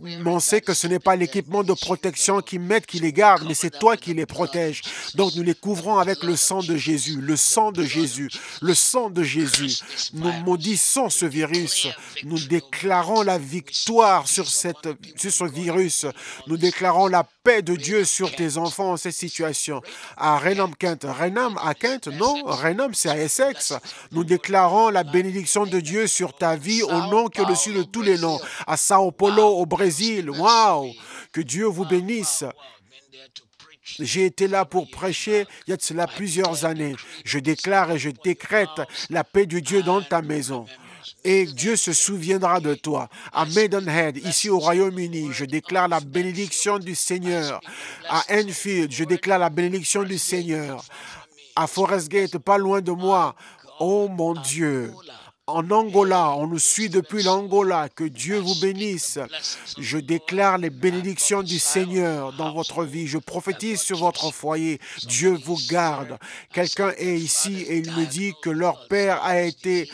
Mais on sait que ce n'est pas l'équipement de protection qui les garde, mais c'est toi qui les protèges. Donc nous les couvrons avec le sang de Jésus, le sang de Jésus, le sang de Jésus. Nous maudissons ce virus. Nous déclarons la victoire sur ce virus. Nous déclarons la paix de Dieu sur tes enfants en cette situation. À Raynham-Kent. Raynham à Kent? Non, Raynham c'est à Essex. Nous déclarons la bénédiction de Dieu sur ta vie au nom qui est au-dessus de tous les noms. À Sao Paulo au Brésil. Waouh! Que Dieu vous bénisse. J'ai été là pour prêcher il y a de cela plusieurs années. Je déclare et je décrète la paix de Dieu dans ta maison. Et Dieu se souviendra de toi. À Maidenhead, ici au Royaume-Uni, je déclare la bénédiction du Seigneur. À Enfield, je déclare la bénédiction du Seigneur. À Forest Gate, pas loin de moi. Oh mon Dieu! En Angola, on nous suit depuis l'Angola. Que Dieu vous bénisse. Je déclare les bénédictions du Seigneur dans votre vie. Je prophétise sur votre foyer. Dieu vous garde. Quelqu'un est ici et il me dit que leur père a été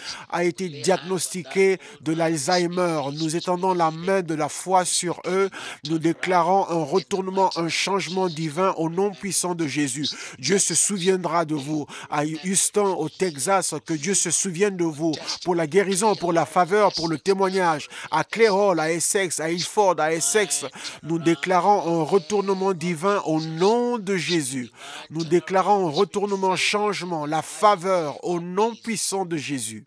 diagnostiqué de l'Alzheimer. Nous étendons la main de la foi sur eux. Nous déclarons un retournement, un changement divin au nom puissant de Jésus. Dieu se souviendra de vous. À Houston, au Texas, que Dieu se souvienne de vous. Pour la guérison, pour la faveur, pour le témoignage. À Clairol, à Essex, à Ilford, à Essex, nous déclarons un retournement divin au nom de Jésus. Nous déclarons un retournement, changement, la faveur au nom puissant de Jésus.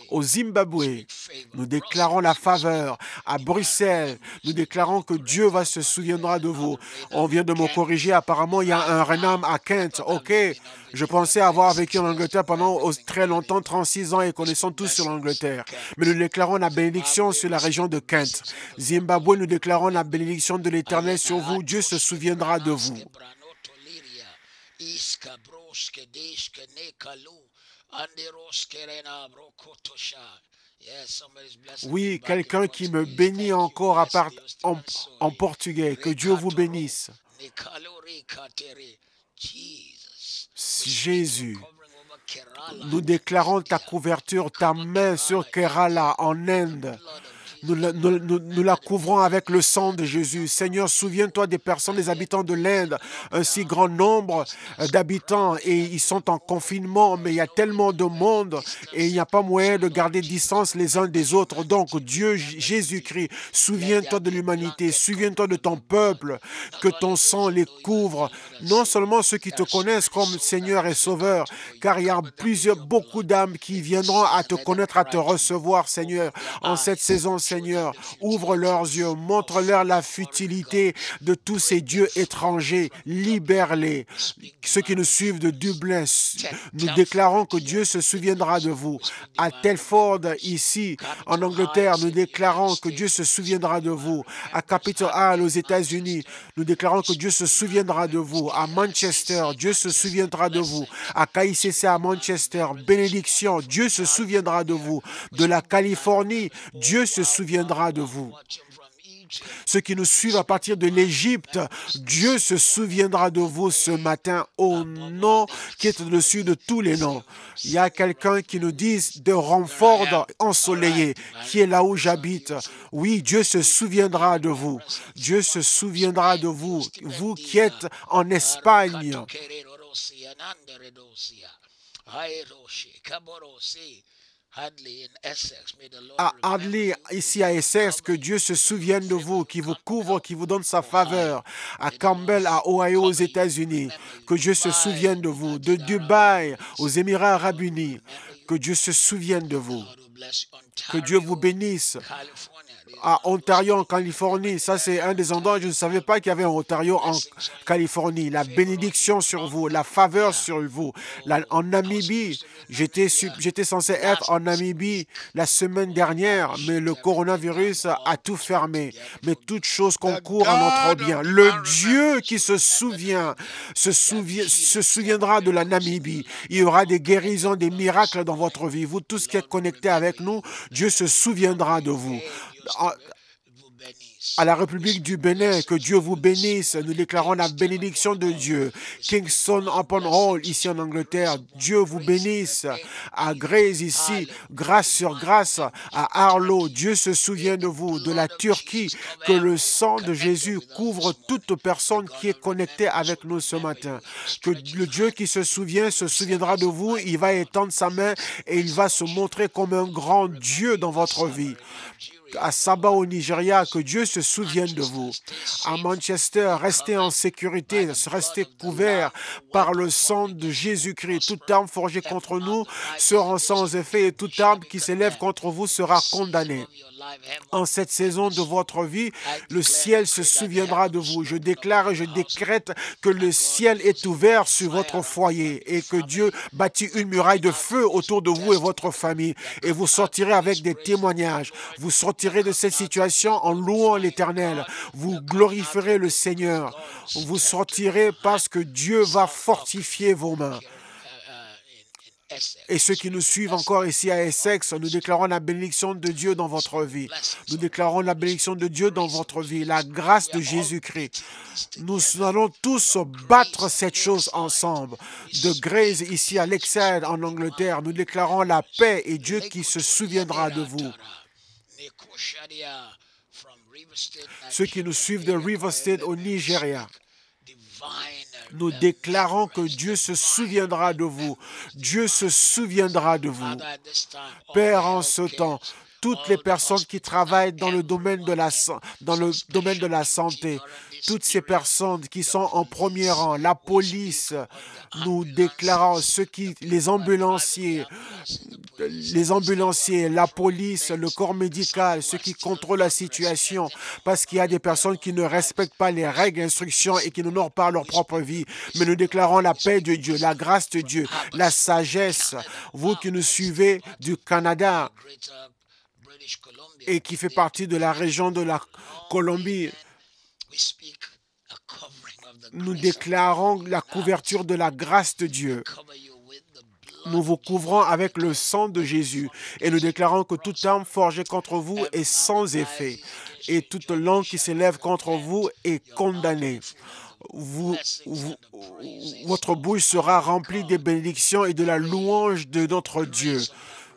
Au Zimbabwe, nous déclarons la faveur. À Bruxelles, nous déclarons que Dieu se souviendra de vous. On vient de me corriger, apparemment il y a un Raynham à Kent. Ok, je pensais avoir vécu en Angleterre pendant très longtemps, 36 ans, et connaissons tous sur l'Angleterre. Mais nous déclarons la bénédiction sur la région de Kent. Zimbabwe, nous déclarons la bénédiction de l'Éternel sur vous. Dieu se souviendra de vous. Oui, quelqu'un qui me bénit encore en portugais. Que Dieu vous bénisse. Jésus, nous déclarons ta couverture, ta main sur Kerala, en Inde. Nous la couvrons avec le sang de Jésus. Seigneur, souviens-toi des personnes, des habitants de l'Inde, un si grand nombre d'habitants et ils sont en confinement, mais il y a tellement de monde et il n'y a pas moyen de garder distance les uns des autres. Donc, Dieu, Jésus-Christ, souviens-toi de l'humanité, souviens-toi de ton peuple, que ton sang les couvre, non seulement ceux qui te connaissent comme Seigneur et Sauveur, car il y a beaucoup d'âmes qui viendront à te connaître, à te recevoir, Seigneur, en cette saison, Seigneur. Ouvre leurs yeux, montre-leur la futilité de tous ces dieux étrangers, libère-les. Ceux qui nous suivent de Dublin, nous déclarons que Dieu se souviendra de vous. À Telford, ici, en Angleterre, nous déclarons que Dieu se souviendra de vous. À Capitol Hill, aux États-Unis, nous déclarons que Dieu se souviendra de vous. À Manchester, Dieu se souviendra de vous. À KICC, à Manchester, bénédiction, Dieu se souviendra de vous. De la Californie, Dieu se souviendra de vous. Ceux qui nous suivent à partir de l'Égypte, Dieu se souviendra de vous ce matin au nom qui est au-dessus de tous les noms. Il y a quelqu'un qui nous dit de Romford ensoleillé, qui est là où j'habite. Oui, Dieu se souviendra de vous. Dieu se souviendra de vous. Vous qui êtes en Espagne. À Hadley, ici à Essex, que Dieu se souvienne de vous, qui vous couvre, qui vous donne sa faveur. À Campbell, à Ohio, aux États-Unis, que Dieu se souvienne de vous. De Dubaï, aux Émirats Arabes Unis, que Dieu se souvienne de vous. Que Dieu vous bénisse. À Ontario, en Californie, ça c'est un des endroits où je ne savais pas qu'il y avait un Ontario en Californie. La bénédiction sur vous, la faveur sur vous. En Namibie, j'étais censé être en Namibie la semaine dernière, mais le coronavirus a tout fermé. Mais toute chose concourt à notre bien. Le Dieu qui se souviendra de la Namibie. Il y aura des guérisons, des miracles dans votre vie. Vous tous qui êtes connectés avec nous, Dieu se souviendra de vous. À la République du Bénin, que Dieu vous bénisse. Nous déclarons la bénédiction de Dieu. Kingston upon Hall, ici en Angleterre, Dieu vous bénisse. À Grays, ici, grâce sur grâce. À Arlo, Dieu se souvient de vous. De la Turquie, que le sang de Jésus couvre toute personne qui est connectée avec nous ce matin. Que le Dieu qui se souviendra de vous. Il va étendre sa main et il va se montrer comme un grand Dieu dans votre vie. À Sabah au Nigeria, que Dieu se souvienne de vous. À Manchester, restez en sécurité, restez couverts par le sang de Jésus-Christ. Toute arme forgée contre nous sera sans effet et toute arme qui s'élève contre vous sera condamnée. En cette saison de votre vie, le ciel se souviendra de vous. Je déclare et je décrète que le ciel est ouvert sur votre foyer et que Dieu bâtit une muraille de feu autour de vous et votre famille. Et vous sortirez avec des témoignages. Vous sortirez de cette situation en louant l'Éternel. Vous glorifierez le Seigneur. Vous sortirez parce que Dieu va fortifier vos mains. Et ceux qui nous suivent encore ici à Essex, nous déclarons la bénédiction de Dieu dans votre vie. Nous déclarons la bénédiction de Dieu dans votre vie, la grâce de Jésus-Christ. Nous allons tous battre cette chose ensemble. De Grays, ici à Lakeside, en Angleterre, nous déclarons la paix et Dieu qui se souviendra de vous. Ceux qui nous suivent de Riverside au Nigeria, nous déclarons que Dieu se souviendra de vous. Dieu se souviendra de vous. Père, en ce temps, toutes les personnes qui travaillent dans le domaine de la santé, toutes ces personnes qui sont en premier rang, la police, nous déclarons les ambulanciers, la police, le corps médical, ceux qui contrôlent la situation, parce qu'il y a des personnes qui ne respectent pas les règles, instructions et qui n'honorent pas leur propre vie. Mais nous déclarons la paix de Dieu, la grâce de Dieu, la sagesse. Vous qui nous suivez du Canada et qui fait partie de la région de la Colombie, Nous déclarons la couverture de la grâce de Dieu. Nous vous couvrons avec le sang de Jésus et nous déclarons que toute arme forgée contre vous est sans effet et toute langue qui s'élève contre vous est condamnée. Votre bouche sera remplie des bénédictions et de la louange de notre Dieu.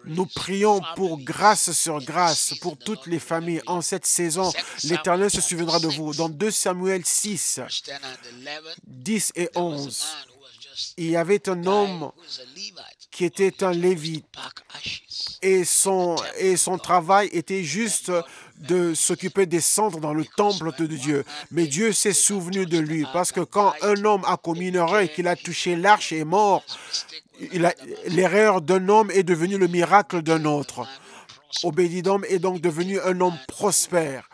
Nous prions pour grâce sur grâce pour toutes les familles. En cette saison, l'Éternel se souviendra de vous. Dans 2 Samuel 6, 10 et 11, il y avait un homme qui était un lévite et son travail était juste de s'occuper des cendres dans le temple de Dieu. Mais Dieu s'est souvenu de lui parce que quand un homme a commis une erreur et qu'il a touché l'arche et est mort, l'erreur d'un homme est devenue le miracle d'un autre. Obédédom est donc devenu un homme prospère.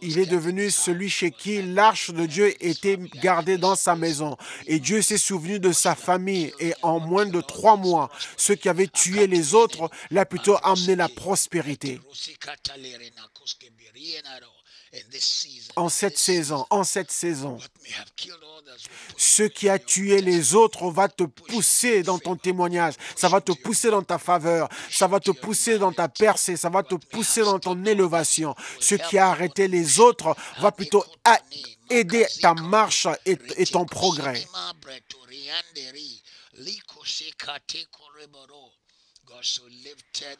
Il est devenu celui chez qui l'arche de Dieu était gardée dans sa maison. Et Dieu s'est souvenu de sa famille. Et en moins de 3 mois, ceux qui avaient tué les autres l'ont plutôt amené la prospérité. En cette saison, ce qui a tué les autres va te pousser dans ton témoignage, ça va te pousser dans ta faveur, ça va te pousser dans ta percée, ça va te pousser dans ton élévation. Ce qui a arrêté les autres va plutôt aider ta marche et ton progrès.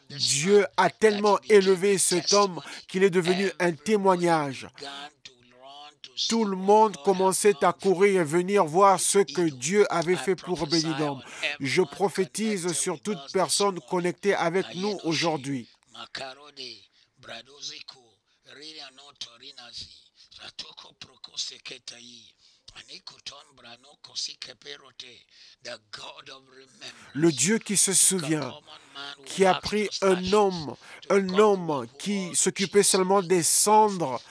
Dieu a tellement élevé cet homme qu'il est devenu un témoignage. Tout le monde commençait à courir et venir voir ce que Dieu avait fait pour Obédédom. Je prophétise sur toute personne connectée avec nous aujourd'hui. Le Dieu qui se souvient, qui a pris un homme qui s'occupait seulement des cendres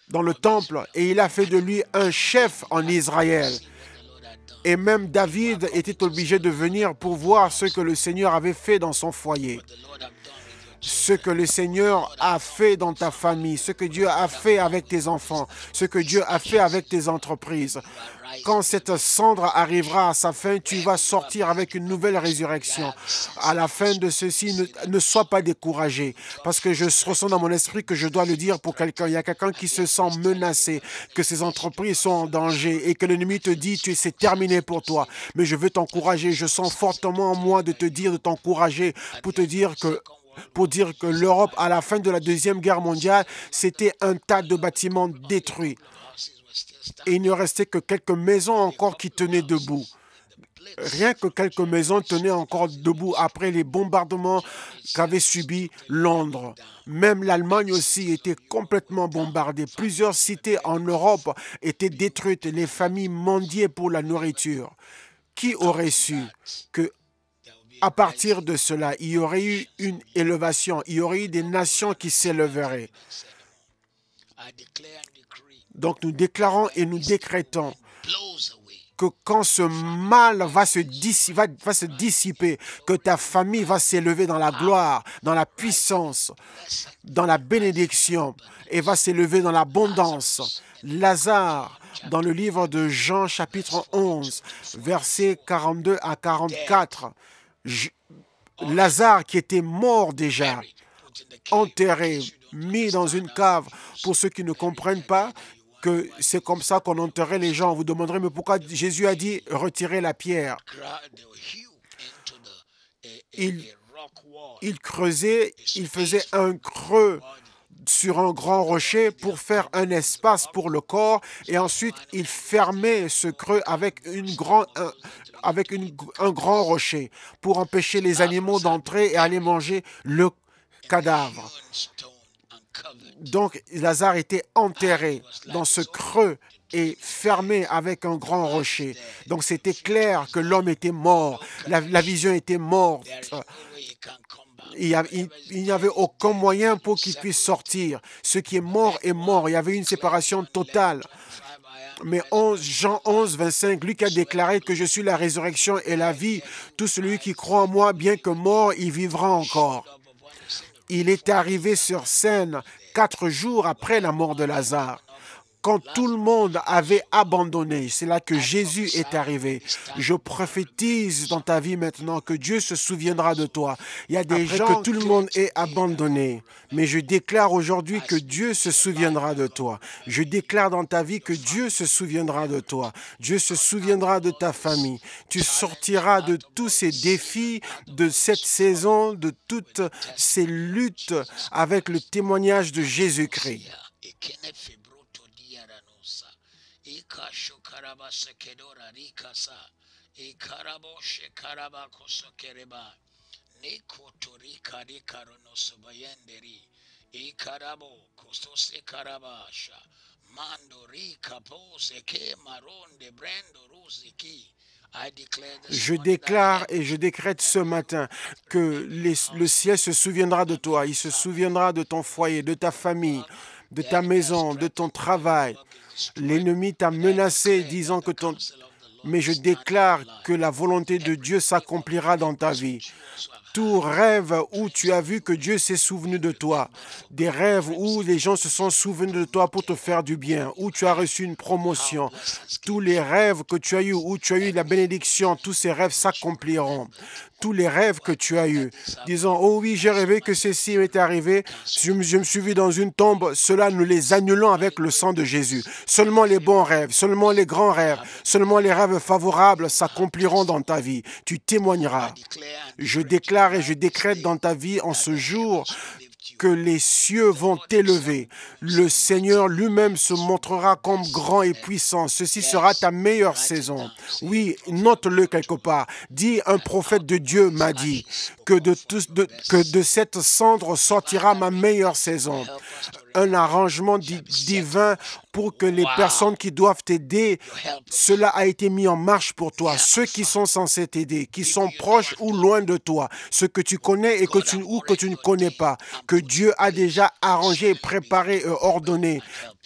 dans le temple, et il a fait de lui un chef en Israël. Et même David était obligé de venir pour voir ce que le Seigneur avait fait dans son foyer. Ce que le Seigneur a fait dans ta famille, ce que Dieu a fait avec tes enfants, ce que Dieu a fait avec tes entreprises. Quand cette cendre arrivera à sa fin, tu vas sortir avec une nouvelle résurrection. À la fin de ceci, ne sois pas découragé, parce que je ressens dans mon esprit que je dois le dire pour quelqu'un. Il y a quelqu'un qui se sent menacé, que ses entreprises sont en danger et que l'ennemi te dit « c'est terminé pour toi ». Mais je veux t'encourager, je sens fortement en moi de te dire, de t'encourager, pour dire que l'Europe, à la fin de la Deuxième Guerre mondiale, c'était un tas de bâtiments détruits. Et il ne restait que quelques maisons encore qui tenaient debout. Rien que quelques maisons tenaient encore debout après les bombardements qu'avait subis Londres. Même l'Allemagne aussi était complètement bombardée. Plusieurs cités en Europe étaient détruites. Les familles mendiaient pour la nourriture. Qui aurait su que à partir de cela, il y aurait eu une élévation, il y aurait eu des nations qui s'élèveraient. Donc nous déclarons et nous décrétons que quand ce mal va se dissiper, que ta famille va s'élever dans la gloire, dans la puissance, dans la bénédiction et va s'élever dans l'abondance. Lazare, dans le livre de Jean, chapitre 11, versets 42 à 44, Lazare qui était mort déjà, enterré, mis dans une cave. Pour ceux qui ne comprennent pas que c'est comme ça qu'on enterrait les gens, vous demanderez, mais pourquoi Jésus a dit retirez la pierre? Il creusait, il faisait un creux sur un grand rocher pour faire un espace pour le corps et ensuite il fermait ce creux avec un grand rocher pour empêcher les animaux d'entrer et aller manger le cadavre. Donc Lazare était enterré dans ce creux et fermé avec un grand rocher. Donc c'était clair que l'homme était mort, la vision était morte. Il n'y avait aucun moyen pour qu'il puisse sortir. Ce qui est mort est mort. Il y avait une séparation totale. Mais Jean 11, 25, lui qui a déclaré que je suis la résurrection et la vie, tout celui qui croit en moi, bien que mort, il vivra encore. Il est arrivé sur scène 4 jours après la mort de Lazare. quand tout le monde avait abandonné, c'est là que Jésus est arrivé. Je prophétise dans ta vie maintenant que Dieu se souviendra de toi. Il y a des gens que tout le monde est abandonné, mais je déclare aujourd'hui que Dieu se souviendra de toi. Je déclare dans ta vie que Dieu se souviendra de toi. Dieu se souviendra de ta famille. Tu sortiras de tous ces défis, de cette saison, de toutes ces luttes avec le témoignage de Jésus-Christ. Je déclare et je décrète ce matin que le ciel se souviendra de toi. Il se souviendra de ton foyer, de ta famille, de ta maison, de ton travail. L'ennemi t'a menacé disant que ton... Mais je déclare que la volonté de Dieu s'accomplira dans ta vie. Tout rêve où tu as vu que Dieu s'est souvenu de toi, des rêves où les gens se sont souvenus de toi pour te faire du bien, où tu as reçu une promotion, tous les rêves que tu as eus, où tu as eu la bénédiction, tous ces rêves s'accompliront. Tous les rêves que tu as eus, disant « Oh oui, j'ai rêvé que ceci m'est arrivé, je me suis vu dans une tombe », cela nous les annulons avec le sang de Jésus. Seulement les bons rêves, seulement les grands rêves, seulement les rêves favorables s'accompliront dans ta vie. Tu témoigneras. Je déclare et je décrète dans ta vie en ce jour que les cieux vont t'élever. Le Seigneur lui-même se montrera comme grand et puissant. Ceci sera ta meilleure saison. Oui, note-le quelque part. Dis, un prophète de Dieu m'a dit que de cette cendre sortira ma meilleure saison. Un arrangement divin pour que les personnes qui doivent t'aider, cela a été mis en marche pour toi. Ceux qui sont censés t'aider, qui sont proches ou loin de toi, ceux que tu connais et que tu ne connais pas, que Dieu a déjà arrangé, préparé et ordonné.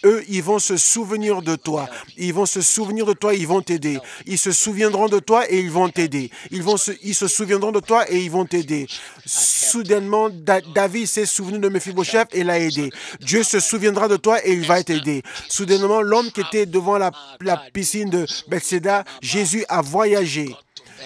Eux, ils vont se souvenir de toi. Ils vont se souvenir de toi et ils vont t'aider. Ils se souviendront de toi et ils vont t'aider. Ils se souviendront de toi et ils vont t'aider. Soudainement, David s'est souvenu de Méphibosheth et l'a aidé. Dieu se souviendra de toi et il va t'aider. Soudainement, l'homme qui était devant la piscine de Bethséda, Jésus a voyagé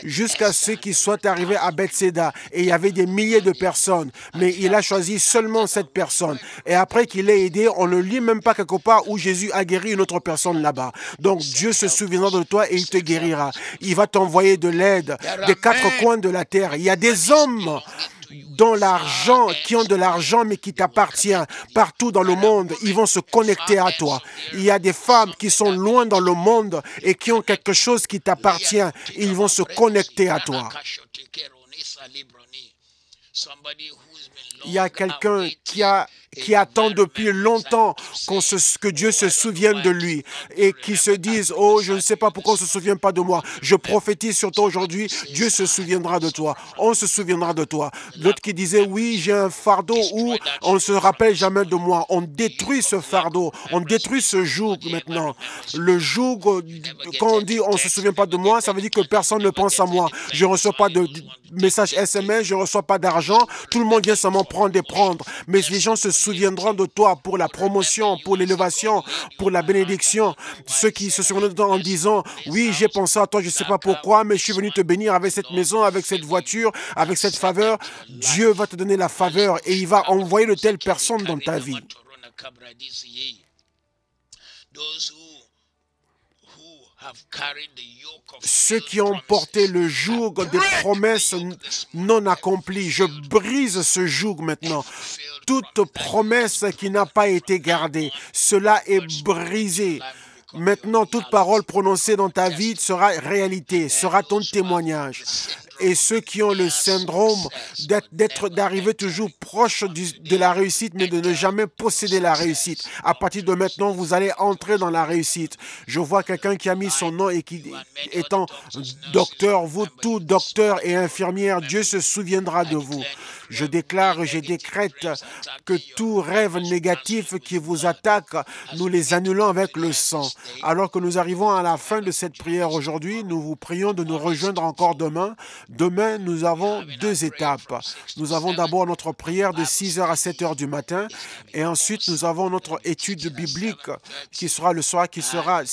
jusqu'à ce qu'il soit arrivé à Bethséda. Et il y avait des milliers de personnes, mais il a choisi seulement cette personne. Et après qu'il l'ait aidé, on ne lit même pas quelque part où Jésus a guéri une autre personne là-bas. Donc Dieu se souviendra de toi et il te guérira. Il va t'envoyer de l'aide des quatre coins de la terre. Il y a des hommes qui ont de l'argent mais qui t'appartient partout dans le monde, ils vont se connecter à toi. Il y a des femmes qui sont loin dans le monde et qui ont quelque chose qui t'appartient, ils vont se connecter à toi. Il y a quelqu'un qui attend depuis longtemps que Dieu se souvienne de lui et qui se disent « Oh, je ne sais pas pourquoi on ne se souvient pas de moi. » Je prophétise sur toi aujourd'hui, Dieu se souviendra de toi. On se souviendra de toi. D'autres qui disaient « Oui, j'ai un fardeau où on ne se rappelle jamais de moi. » On détruit ce fardeau. On détruit ce joug maintenant. Le joug, quand on dit « On ne se souvient pas de moi », ça veut dire que personne ne pense à moi. Je ne reçois pas de messages SMS, je ne reçois pas d'argent. Tout le monde vient seulement prendre et prendre. Mais les gens se souviendront de toi pour la promotion, pour l'élévation, pour la bénédiction. Ceux qui se souviendront de toi en disant « Oui, j'ai pensé à toi, je ne sais pas pourquoi, mais je suis venu te bénir avec cette maison, avec cette voiture, avec cette faveur. » Dieu va te donner la faveur et il va envoyer de telles personnes dans ta vie. Ceux qui ont porté le joug des promesses non accomplies, je brise ce joug maintenant. Toute promesse qui n'a pas été gardée, cela est brisé. Maintenant, toute parole prononcée dans ta vie sera réalité, sera ton témoignage. Et ceux qui ont le syndrome d'arriver toujours proche de la réussite, mais de ne jamais posséder la réussite. À partir de maintenant, vous allez entrer dans la réussite. Je vois quelqu'un qui a mis son nom et qui, étant docteur, vous tous docteurs et infirmières, Dieu se souviendra de vous. Je déclare et je décrète que tout rêve négatif qui vous attaque, nous les annulons avec le sang. Alors que nous arrivons à la fin de cette prière aujourd'hui, nous vous prions de nous rejoindre encore demain. Demain, nous avons 2 étapes. Nous avons d'abord notre prière de 6 h à 7 h du matin et ensuite nous avons notre étude biblique qui sera le soir, qui sera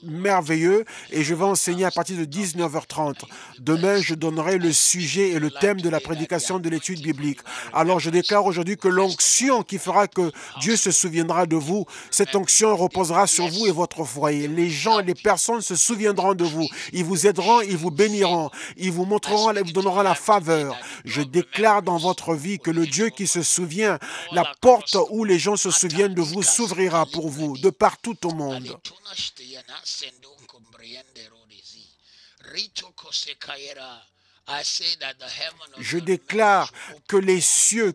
merveilleux et je vais enseigner à partir de 19 h 30. Demain, je donnerai le sujet et le thème de la prédication de l'étude biblique. Alors, je déclare aujourd'hui que l'onction qui fera que Dieu se souviendra de vous, cette onction reposera sur vous et votre foyer. Les gens, les personnes se souviendront de vous. Ils vous aideront, ils vous béniront, ils vous montreront, ils vous donneront la faveur. Je déclare dans votre vie que le Dieu qui se souvient, la porte où les gens se souviennent de vous s'ouvrira pour vous, de partout au monde. Je déclare que les cieux,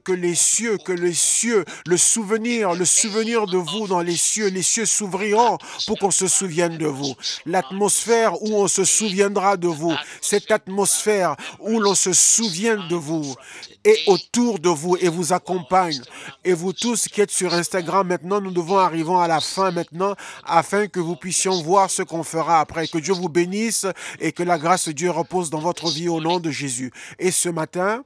le souvenir de vous dans les cieux s'ouvriront pour qu'on se souvienne de vous. L'atmosphère où on se souviendra de vous, cette atmosphère où l'on se souvient de vous est autour de vous et vous accompagne. Et vous tous qui êtes sur Instagram maintenant, nous devons arriver à la fin maintenant afin que vous puissiez voir ce qu'on fera après. Que Dieu vous bénisse et que la grâce de Dieu repose dans votre vie au nom de Jésus. Et ce matin,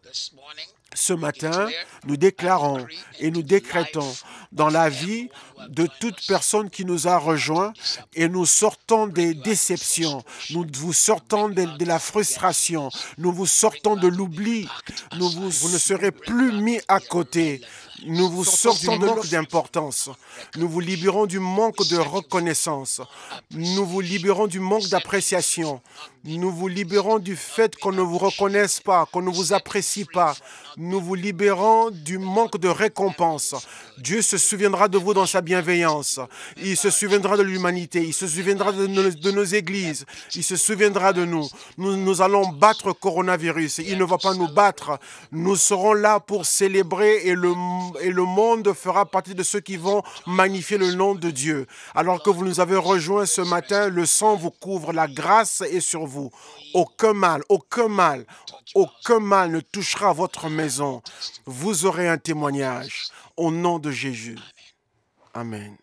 nous déclarons et nous décrétons dans la vie de toute personne qui nous a rejoints et nous sortons des déceptions, nous vous sortons de la frustration, nous vous sortons de l'oubli, vous ne serez plus mis à côté. Nous vous sortons du manque d'importance. Nous vous libérons du manque de reconnaissance. Nous vous libérons du manque d'appréciation. Nous vous libérons du fait qu'on ne vous reconnaisse pas, qu'on ne vous apprécie pas. Nous vous libérons du manque de récompense. Dieu se souviendra de vous dans sa bienveillance. Il se souviendra de l'humanité. Il se souviendra de nos églises. Il se souviendra de nous. Nous allons battre le coronavirus. Il ne va pas nous battre. Nous serons là pour célébrer et le monde fera partie de ceux qui vont magnifier le nom de Dieu. Alors que vous nous avez rejoints ce matin, le sang vous couvre, la grâce est sur vous. Aucun mal ne touchera votre maison. Vous aurez un témoignage. Au nom de Jésus. Amen.